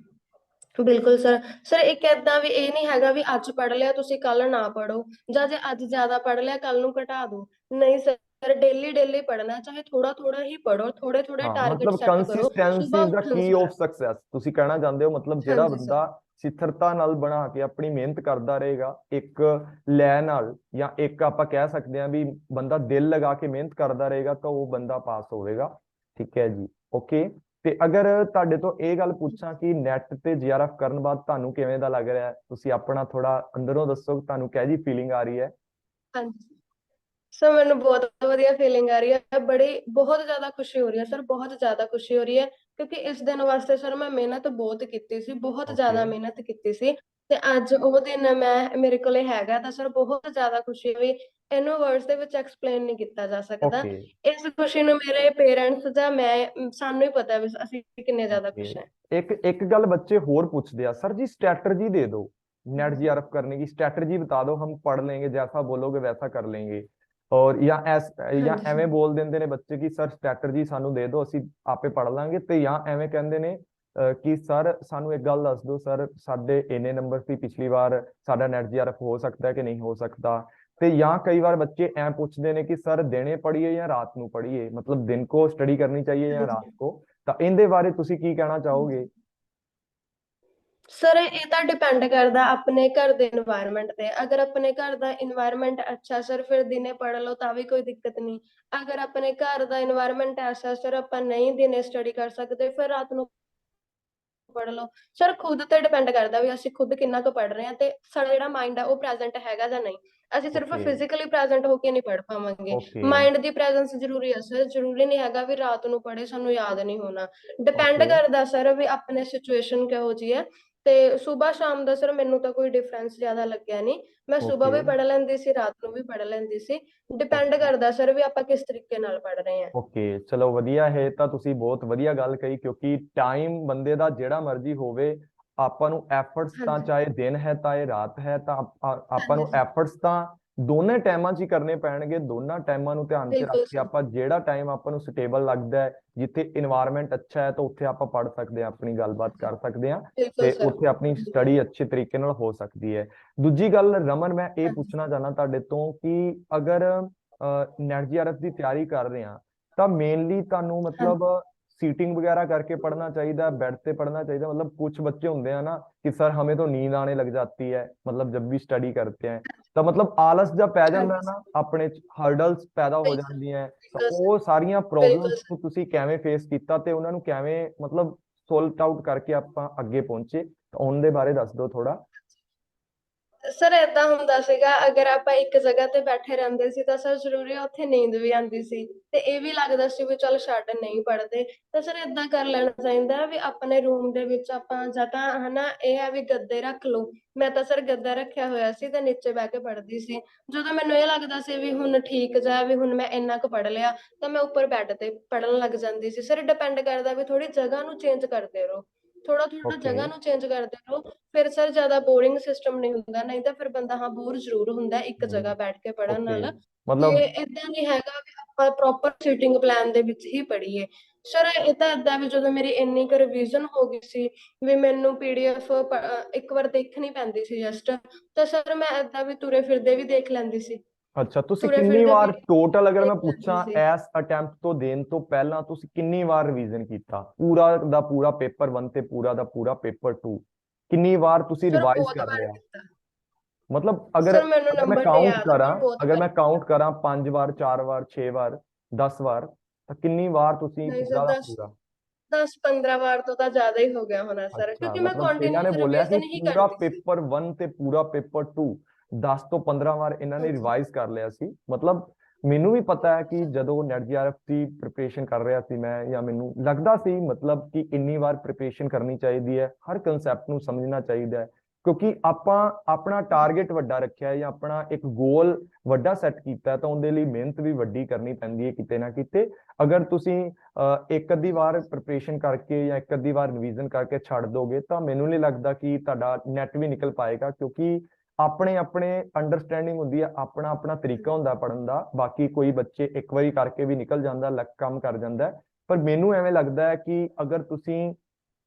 S2: ਬਿਲਕੁਲ ਸਰ। ਸਰ ਇੱਕ ਏਦਾਂ ਵੀ ਇਹ ਨਹੀਂ ਹੈਗਾ ਵੀ ਅੱਜ ਪੜ੍ਹ ਲਿਆ ਤੁਸੀਂ ਕੱਲ ਨਾ ਪੜ੍ਹੋ, ਜਾਂ ਜੇ ਅੱਜ ਜ਼ਿਆਦਾ ਪੜ੍ਹ ਲਿਆ ਕੱਲ ਨੂੰ ਘਟਾ ਦੋ। ਨਹੀਂ ਸਰ, ਡੇਲੀ ਡੇਲੀ ਪੜ੍ਹਨਾ, ਚਾਹੇ ਥੋੜਾ ਥੋੜਾ ਹੀ ਪੜ੍ਹੋ, ਥੋੜੇ ਥੋੜੇ
S1: ਹਾਂ,
S2: ਟਾਰਗੇਟ
S1: ਮਤਲਬ
S2: ਸੈੱਟ ਕਰੋ,
S1: ਕੰਸਿਸਟੈਂਸੀ
S2: ਸੁਬਾਹ
S1: ਇਜ਼ ਦਾ
S2: ਉੱਠਣ
S1: ਕੀ ਆਫ
S2: ਸਾਰ।
S1: ਸਕਸੈਸ ਤੁਸੀਂ ਕਹਿਣਾ ਚਾਹੁੰਦੇ ਹੋ? ਮਤਲਬ ਜਿਹੜਾ
S2: ਹਾਂਜੀ ਸਰ।
S1: ਬੰਦਾ ਸਿੱਥਰਤਾ ਨਾਲ ਬਣਾ ਕੇ ਆਪਣੀ ਮਿਹਨਤ ਕਰਦਾ ਰਹੇਗਾ, ਇੱਕ ਲੈ ਨਾਲ, ਜਾਂ ਇੱਕ ਆਪਾਂ ਕਹਿ ਸਕਦੇ ਹਾਂ ਵੀ ਬੰਦਾ ਦਿਲ ਲਗਾ ਕੇ ਮਿਹਨਤ ਕਰਦਾ ਰਹੇਗਾ, ਤਾਂ ਉਹ ਬੰਦਾ ਪਾਸ ਹੋਵੇਗਾ। ਠੀਕ ਹੈ ਜੀ। ਓਕੇ। ਤੇ ਅਗਰ ਤੁਹਾਡੇ ਤੋਂ ਇਹ ਗੱਲ ਪੁੱਛਾਂ ਕਿ ਨੈਟ ਤੇ ਜੀਆਰਐਫ ਕਰਨ ਬਾਅਦ ਤੁਹਾਨੂੰ ਕਿਵੇਂ ਦਾ ਲੱਗ ਰਿਹਾ ਹੈ, ਤੁਸੀਂ ਆਪਣਾ ਥੋੜਾ ਅੰਦਰੋਂ ਦੱਸੋ, ਤੁਹਾਨੂੰ ਕਿਹੋ ਜਿਹੀ ਫੀਲਿੰਗ ਆ ਰਹੀ ਹੈ?
S2: ਹਾਂਜੀ ਸਰ, ਮੈਨੂੰ ਬਹੁਤ ਵਧੀਆ ਫੀਲਿੰਗ ਆ ਰਹੀ ਹੈ, ਬਹੁਤ ਜ਼ਿਆਦਾ ਖੁਸ਼ੀ ਹੋ ਰਹੀ ਹੈ ਸਰ, ਬਹੁਤ ਜ਼ਿਆਦਾ ਖੁਸ਼ੀ ਹੋ ਰਹੀ ਹੈ, ਕਿਉਂਕਿ ਇਸ ਦਿਨ ਵਾਸਤੇ ਸਰ ਮੈਂ ਮਿਹਨਤ ਬਹੁਤ ਕੀਤੀ ਸੀ, ਬਹੁਤ
S1: ਓਕੇ।
S2: ਜ਼ਿਆਦਾ ਮਿਹਨਤ ਕੀਤੀ ਸੀ, ਤੇ ਅੱਜ ਉਹ ਦਿਨ ਮੇਰੇ ਕੋਲੇ ਹੈਗਾ, ਤਾਂ ਸਰ ਬਹੁਤ ਜ਼ਿਆਦਾ ਖੁਸ਼ੀ ਹੋਈ। ਇਹਨੂੰ ਵਰਡਸ ਦੇ ਵਿੱਚ ਐਕਸਪਲੇਨ ਨਹੀਂ ਕੀਤਾ ਜਾ ਸਕਦਾ।
S1: ਓਕੇ।
S2: ਇਸ ਖੁਸ਼ੀ ਨੂੰ ਮੇਰੇ ਪੇਰੈਂਟਸ ਜਾਂ ਸਾਨੂੰ ਹੀ ਪਤਾ ਵੀ ਅਸੀਂ ਕਿੰਨੇ ਜ਼ਿਆਦਾ
S1: ओके।
S2: ਖੁਸ਼ ਹਾਂ।
S1: एक एक गल बच्चे होर पूछते हैं, सर जी स्ट्रैटर्जी दे दो नेट जीआरएफ करने की, स्ट्रैटर्जी बता दो, हम पढ़ लेंगे, जैसा बोलोगे वैसा कर लेंगे। और या
S2: ਹਾਂਜੀ
S1: ਐਵੇਂ
S2: ਸਰ।
S1: ਬੋਲ ਦਿੰਦੇ ਨੇ ਬੱਚੇ ਕਿ ਸਰ ਸਟ੍ਰੈਟਜੀ ਸਾਨੂੰ ਦੇ ਦਿਓ, ਅਸੀਂ ਆਪੇ ਪੜ੍ਹ ਲਾਂਗੇ, ਤੇ ਜਾਂ ਐਵੇਂ ਕਹਿੰਦੇ ਨੇ ਕਿ ਸਰ ਸਾਨੂੰ ਇੱਕ ਗੱਲ ਦੱਸ ਦਿਓ, ਸਰ ਸਾਡੇ ਇੰਨੇ ਨੰਬਰ ਸੀ ਪਿਛਲੀ ਵਾਰ, ਸਾਡਾ ਨੈਟ ਜੀਆਰਐਫ ਹੋ ਸਕਦਾ ਹੈ ਕਿ ਨਹੀਂ ਹੋ ਸਕਦਾ। ਤੇ ਜਾਂ ਕਈ ਵਾਰ ਬੱਚੇ ਐ ਪੁੱਛਦੇ ਨੇ ਕਿ ਸਰ ਦਿਨੇ ਪੜ੍ਹੀਏ ਜਾਂ ਰਾਤ ਨੂੰ ਪੜ੍ਹੀਏ, मतलब दिन को स्टडी करनी चाहिए या
S2: ਹਾਂਜੀ
S1: रात को? ਤਾਂ ਇਹਦੇ ਬਾਰੇ ਤੁਸੀਂ ਕੀ ਕਹਿਣਾ ਚਾਹੋਗੇ?
S2: ਸਰ ਇਹ ਤਾਂ ਡਿਪੈਂਡ ਕਰਦਾ ਆਪਣੇ ਘਰ ਦੇ ਇਨਵਾਇਰਨਮੈਂਟ ਤੇ। ਅਗਰ ਆਪਣੇ ਘਰ ਦਾ ਇਨਵਾਇਰਨਮੈਂਟ ਅੱਛਾ ਸਰ, ਫਿਰ ਦਿਨੇ ਪੜ੍ਹ ਲਓ ਤਾਂ ਵੀ ਕੋਈ ਦਿੱਕਤ ਨਹੀਂ। ਅਗਰ ਆਪਣੇ ਘਰ ਦਾ ਇਨਵਾਇਰਨਮੈਂਟ ਐਸਾ ਸਰ, ਆਪਾਂ ਨਹੀਂ ਦਿਨੇ ਸਟੱਡੀ ਕਰ ਸਕਦੇ, ਫਿਰ ਰਾਤ ਨੂੰ ਪੜ੍ਹ ਲਓ। ਸਰ ਖੁਦ ਤੇ ਡਿਪੈਂਡ ਕਰਦਾ ਵੀ ਅਸੀਂ ਖੁਦ ਕਿੰਨਾ ਕੁ ਪੜ੍ਹ ਰਹੇ ਹਾਂ, ਤੇ ਸਾਡਾ ਜਿਹੜਾ ਮਾਈਂਡ ਹੈ ਉਹ ਪ੍ਰੈਜ਼ੈਂਟ ਹੈਗਾ ਜਾਂ ਨਹੀਂ। ਅਸੀਂ ਸਿਰਫ
S1: ਓਕੇ।
S2: ਫਿਜ਼ੀਕਲੀ ਪ੍ਰੈਜ਼ੈਂਟ ਹੋ ਕੇ ਨਹੀਂ ਪੜ੍ਹ ਪਾਵਾਂਗੇ।
S1: ਓਕੇ।
S2: ਮਾਈਂਡ ਦੀ ਪ੍ਰੈਜ਼ੈਂਸ ਜ਼ਰੂਰੀ ਹੈ ਸਰ, ਜ਼ਰੂਰੀ ਨਹੀਂ ਹੈਗਾ ਵੀ ਰਾਤ ਨੂੰ ਪੜ੍ਹੇ ਸਾਨੂੰ ਯਾਦ ਨਹੀਂ ਹੋਣਾ। Depend
S1: okay.
S2: ਕਰਦਾ ਸਰ ਵੀ ਆਪਣੇ ਸਿਚੁਏਸ਼ਨ ਕਿਹੋ ਜਿਹੀ ਹੈ। ਤੇ ਸੁਬਾਹ ਸ਼ਾਮ ਦਾ ਸਰ ਮੈਨੂੰ ਤਾਂ ਕੋਈ ਡਿਫਰੈਂਸ ਜ਼ਿਆਦਾ ਲੱਗਿਆ ਨਹੀਂ। ਮੈਂ ਸੁਬਾਹ
S1: ਓਕੇ।
S2: ਵੀ ਪੜ੍ਹ ਲੈਂਦੀ ਸੀ, ਰਾਤ ਨੂੰ ਵੀ ਪੜ੍ਹ ਲੈਂਦੀ ਸੀ। Depend
S1: okay.
S2: ਕਰਦਾ ਸਰ ਵੀ ਆਪਾਂ ਕਿਸ ਤਰੀਕੇ ਨਾਲ ਪੜ੍ਹ ਰਹੇ ਹਾਂ।
S1: ਓਕੇ, ਚਲੋ ਵਧੀਆ ਹੈ, ਤਾਂ ਤੁਸੀਂ ਬਹੁਤ ਵਧੀਆ ਗੱਲ ਕਹੀ, ਕਿਉਂਕਿ ਟਾਈਮ ਬੰਦੇ ਦਾ ਜਿਹੜਾ ਮਰਜ਼ੀ ਹੋਵੇ, ਆਪਾਂ ਨੂੰ ਐਫਰਟਸ ਤਾਂ
S2: ਹਾਂਜੀ
S1: ਚਾਹੇ ਦਿਨ ਹੈ ਚਾਹੇ ਰਾਤ ਹੈ, ਤਾਂ ਆਪਾਂ
S2: ਹਾਂਜੀ
S1: ਨੂੰ
S2: ਸਰ।
S1: ਐਫਰਟਸ ਤਾਂ ਦੋਨੇ ਟਾਈਮਾਂ 'ਚ ਹੀ ਕਰਨੇ ਪੈਣਗੇ। ਦੋਨਾਂ ਟਾਈਮਾਂ ਨੂੰ ਧਿਆਨ 'ਚ ਰੱਖ
S2: ਬਿਲਕੁਲ
S1: ਕੇ
S2: ਸਰ।
S1: ਆਪਾਂ ਜਿਹੜਾ ਟਾਈਮ ਆਪਾਂ ਨੂੰ ਸੁਟੇਬਲ ਲੱਗਦਾ ਹੈ, ਜਿੱਥੇ ਇਨਵਾਇਰਨਮੈਂਟ ਅੱਛਾ ਹੈ, ਤਾਂ ਉੱਥੇ ਆਪਾਂ ਪੜ੍ਹ ਸਕਦੇ ਹਾਂ, ਆਪਣੀ ਗੱਲਬਾਤ ਕਰ ਸਕਦੇ ਹਾਂ,
S2: ਬਿਲਕੁਲ
S1: ਤੇ
S2: ਸਰ।
S1: ਉੱਥੇ ਆਪਣੀ
S2: ਬਿਲਕੁਲ।
S1: ਸਟੱਡੀ ਅੱਛੇ ਤਰੀਕੇ ਨਾਲ ਹੋ ਸਕਦੀ ਹੈ। ਦੂਜੀ ਗੱਲ ਰਮਨ, ਮੈਂ ਇਹ
S2: ਹਾਂਜੀ
S1: ਪੁੱਛਣਾ ਚਾਹੁੰਦਾ ਤੁਹਾਡੇ ਤੋਂ ਕਿ ਅਗਰ ਨੈਟ ਜੀਆਰਐਫ ਦੀ ਤਿਆਰੀ ਕਰ ਰਹੇ ਹਾਂ, ਤਾਂ ਮੇਨਲੀ ਤੁਹਾਨੂੰ
S2: ਹਾਂਜੀ
S1: मतलब सीटिंग वगैरह करके पढ़ना चाहिए, बेड पे पढ़ना चाहिए? मतलब कुछ बच्चे होंगे हैं ना कि सर हमें तो नींद आने लग जाती है, मतलब जब भी स्टडी करते हैं, तो मतलब आलस जब पै जाता है
S2: ਹਾਂਜੀ
S1: ना, अपने हर्डल्स पैदा हो
S2: ਬਿਲਕੁਲ
S1: ਜਾਂਦੀਆਂ ਹੈ, ਤਾਂ
S2: ਬਿਲਕੁਲ ਸਰ।
S1: ਉਹ ਸਾਰੀਆਂ
S2: ਬਿਲਕੁਲ
S1: ਪ੍ਰੋਬਲਮਸ
S2: ਸਰ।
S1: ਨੂੰ ਤੁਸੀਂ ਕਿਵੇਂ ਫੇਸ ਕੀਤਾ ਤੇ ਉਹਨਾਂ ਨੂੰ ਕਿਵੇਂ मतलब ਸੋਲਟ ਆਊਟ ਕਰਕੇ ਆਪਾਂ ਅੱਗੇ ਪਹੁੰਚੇ, ਤਾਂ ਉਹਨਾਂ ਦੇ ਬਾਰੇ ਦੱਸ ਦਿਓ ਥੋੜਾ।
S2: ਸਰ ਏਦਾਂ ਹੁੰਦਾ ਸੀਗਾ, ਅਗਰ ਆਪਾਂ ਇੱਕ ਜਗ੍ਹਾ ਤੇ ਬੈਠੇ ਰਹਿੰਦੇ ਸੀ ਤਾਂ ਸਰ ਜ਼ਰੂਰੀ ਉੱਥੇ ਨੀਂਦ ਵੀ ਆਉਂਦੀ ਸੀ, ਤੇ ਇਹ ਵੀ ਲੱਗਦਾ ਸੀ ਵੀ ਚਲ ਛੱਡ ਨਹੀਂ ਪੜ੍ਹਦੇ। ਤਾਂ ਸਰ ਏਦਾਂ ਕਰ ਲੈਣਾ ਚਾਹੀਦਾ ਵੀ ਆਪਣੇ ਰੂਮ ਦੇ ਵਿੱਚ ਆਪਾਂ ਜਾਂ ਤਾਂ ਹਨਾ, ਇਹ ਹੈ ਵੀ ਗੱਦੇ ਰੱਖ ਲਓ। ਮੈਂ ਤਾਂ ਸਰ ਗੱਦਾ ਰੱਖਿਆ ਹੋਇਆ ਸੀ ਤੇ ਨੀਚੇ ਬਹਿ ਕੇ ਪੜ੍ਹਦੀ ਸੀ। ਜਦੋਂ ਮੈਨੂੰ ਇਹ ਲੱਗਦਾ ਸੀ ਵੀ ਹੁਣ ਠੀਕ ਜਾ, ਵੀ ਹੁਣ ਮੈਂ ਇੰਨਾ ਕੁ ਪੜ੍ਹ ਲਿਆ, ਤਾਂ ਮੈਂ ਉੱਪਰ ਬੈੱਡ ਤੇ ਪੜ੍ਹਨ ਲੱਗ ਜਾਂਦੀ ਸੀ। ਸਰ ਡਿਪੈਂਡ ਕਰਦਾ ਵੀ ਥੋੜੀ ਜਗ੍ਹਾ ਨੂੰ ਚੇਂਜ ਕਰਦੇ ਰਹੋ, ਥੋੜਾ ਥੋੜਾ
S1: ਓਕੇ।
S2: ਜਗ੍ਹਾ ਨੂੰ ਚੇਂਜ ਕਰਦੇ ਰਹੋ। ਫਿਰ ਸਰ ਜ਼ਿਆਦਾ ਬੋਰਿੰਗ ਸਿਸਟਮ ਨਹੀਂ ਹੁੰਦਾ, ਨਹੀਂ ਤਾਂ ਫਿਰ ਬੰਦਾ ਹਾਂ ਬੋਰ ਜ਼ਰੂਰ ਹੁੰਦਾ ਇੱਕ ਜਗ੍ਹਾ ਬੈਠ ਕੇ ਪੜ੍ਹਨ
S1: ਓਕੇ,
S2: ਨਾਲ। ਤੇ
S1: मतलब
S2: ਏਦਾਂ ਨਹੀਂ ਹੈਗਾ ਵੀ ਆਪਾਂ ਪ੍ਰੋਪਰ ਸੀਟਿੰਗ ਪਲਾਨ ਦੇ ਵਿੱਚ ਹੀ ਪੜ੍ਹੀਏ। ਸਰ ਇਹ ਤਾਂ ਏਦਾਂ ਵੀ ਜਦੋਂ ਮੇਰੀ ਇੰਨੀ ਕੁ ਰਿਵੀਜ਼ਨ ਹੋ ਗਈ ਸੀ ਵੀ ਮੈਨੂੰ ਪੀਡੀਐਫ ਇੱਕ ਵਾਰ ਦੇਖਣੀ ਪੈਂਦੀ ਸੀ ਜਸਟ, ਤਾਂ ਸਰ ਮੈਂ ਏਦਾਂ ਵੀ ਤੁਰੇ ਫਿਰਦੇ ਵੀ ਦੇਖ ਲੈਂਦੀ ਸੀ।
S1: ਅੱਛਾ, ਤੁਸੀਂ
S2: ਤੁਰੇ
S1: ਕਿੰਨੀ
S2: ਫਿਰਦੇ
S1: ਵਾਰ
S2: ਪੀਡੀਐਫ
S1: ਟੋਟਲ, ਅਗਰ
S2: ਦੇਖ
S1: ਮੈਂ
S2: ਲੈਂਦੀ
S1: ਪੁੱਛਾਂ
S2: ਸੀ।
S1: ਐਸ ਅਟੈਂਪਟ ਤੋਂ ਦੇਣ ਤੋਂ ਪਹਿਲਾਂ ਤੁਸੀਂ ਕਿੰਨੀ ਵਾਰ ਰਿਵੀਜ਼ਨ ਕੀਤਾ, ਪੂਰਾ ਦਾ ਪੂਰਾ ਪੇਪਰ 1 ਤੇ ਪੂਰਾ ਦਾ ਪੂਰਾ ਪੇਪਰ 2, ਕਿੰਨੀ ਵਾਰ ਤੁਸੀਂ
S2: ਸਰ
S1: ਰਿਵਾਈਜ਼
S2: ਬਹੁਤ
S1: ਕਰ
S2: ਵਾਰ
S1: ਲਿਆ?
S2: ਕੀਤਾ।
S1: मतलब अगर
S2: ਸਰ ਮੈਨੂੰ
S1: अगर मैं
S2: ਨੰਬਰ ਨਹੀਂ
S1: काउंट
S2: ਯਾਦ
S1: करा,
S2: ਪਰ ਬਹੁਤ
S1: अगर
S2: ਵਾਰ
S1: मैं
S2: ਕੀਤਾ।
S1: काउंट करा 5 ਵਾਰ 4 ਵਾਰ 6 ਵਾਰ 10 ਵਾਰ, ਤਾਂ ਕਿੰਨੀ ਵਾਰ ਤੁਸੀਂ
S2: ਨਹੀਂ ਸਰ
S1: ਪੂਰਾ ਦਾ
S2: 10
S1: ਪੂਰਾ?
S2: 10-15 ਵਾਰ ਤੋਂ ਤਾਂ ਜ਼ਿਆਦਾ ਹੀ ਹੋ ਗਿਆ ਹੋਣਾ ਸਰ,
S1: ਅੱਛਾ,
S2: ਕਿਉਂਕਿ ਮੈਂ
S1: ਮਤਲਬ ਇਹਨਾਂ ਨੇ
S2: ਕੰਟੀਨਿਊਸ
S1: ਬੋਲਿਆ ਕਿ
S2: ਰਿਵੀਜ਼ਨ ਹੀ
S1: ਪੂਰਾ
S2: ਕਰਦੀ ਸੀ।
S1: ਪੇਪਰ 1 ਤੇ ਪੂਰਾ ਪੇਪਰ 2 10 ਤੋਂ 15 ਵਾਰ ਇਹਨਾਂ ਨੇ
S2: ਹਾਂਜੀ
S1: ਰਿਵਾਈਜ਼ ਕਰ ਲਿਆ ਸੀ। ਮਤਲਬ ਮੈਨੂੰ ਵੀ ਪਤਾ ਹੈ ਕਿ ਜਦੋਂ ਨੈਟ ਜੀਆਰਐਫ ਦੀ ਪ੍ਰਿਪਰੇਸ਼ਨ ਕਰ ਰਿਹਾ ਸੀ ਮੈਂ, ਜਾਂ ਮੈਨੂੰ ਲੱਗਦਾ ਸੀ ਮਤਲਬ ਕਿ ਇੰਨੀ ਵਾਰ ਪ੍ਰਿਪਰੇਸ਼ਨ ਕਰਨੀ ਚਾਹੀਦੀ ਹੈ, ਹਰ ਕਨਸੈਪਟ ਨੂੰ ਸਮਝਣਾ ਚਾਹੀਦਾ ਹੈ, ਕਿਉਂਕਿ ਆਪਾਂ ਆਪਣਾ ਟਾਰਗੇਟ ਵੱਡਾ ਰੱਖਿਆ ਹੈ ਜਾਂ ਆਪਣਾ ਇੱਕ ਗੋਲ ਵੱਡਾ ਸੈੱਟ ਕੀਤਾ ਹੈ, ਤਾਂ ਉਹਦੇ ਲਈ ਮਿਹਨਤ ਵੀ ਵੱਡੀ ਕਰਨੀ ਪੈਂਦੀ ਹੈ ਕਿਤੇ ਨਾ ਕਿਤੇ। ਅਗਰ ਤੁਸੀਂ ਇੱਕ ਅੱਧੀ ਵਾਰ ਪ੍ਰਿਪਰੇਸ਼ਨ ਕਰਕੇ ਜਾਂ ਇੱਕ ਅੱਧੀ ਵਾਰ ਰਿਵੀਜ਼ਨ ਕਰਕੇ ਛੱਡ ਦੋਗੇ ਤਾਂ ਮੈਨੂੰ ਨਹੀਂ ਲੱਗਦਾ ਕਿ ਤੁਹਾਡਾ ਨੈਟ ਵੀ ਨਿਕਲ ਪਾਏਗਾ, ਕਿਉਂਕਿ ਆਪਣੇ ਆਪਣੇ ਅੰਡਰਸਟੈਂਡਿੰਗ ਹੁੰਦੀ ਹੈ, ਆਪਣਾ ਆਪਣਾ ਤਰੀਕਾ ਹੁੰਦਾ ਪੜਨ ਦਾ। ਬਾਕੀ ਕੋਈ ਬੱਚੇ ਇੱਕ ਵਾਰੀ ਕਰਕੇ ਵੀ ਨਿਕਲ ਜਾਂਦਾ, ਲੱਕ ਕੰਮ ਕਰ ਜਾਂਦਾ, ਪਰ ਮੈਨੂੰ ਐਵੇਂ ਲੱਗਦਾ ਹੈ ਕਿ ਅਗਰ ਤੁਸੀਂ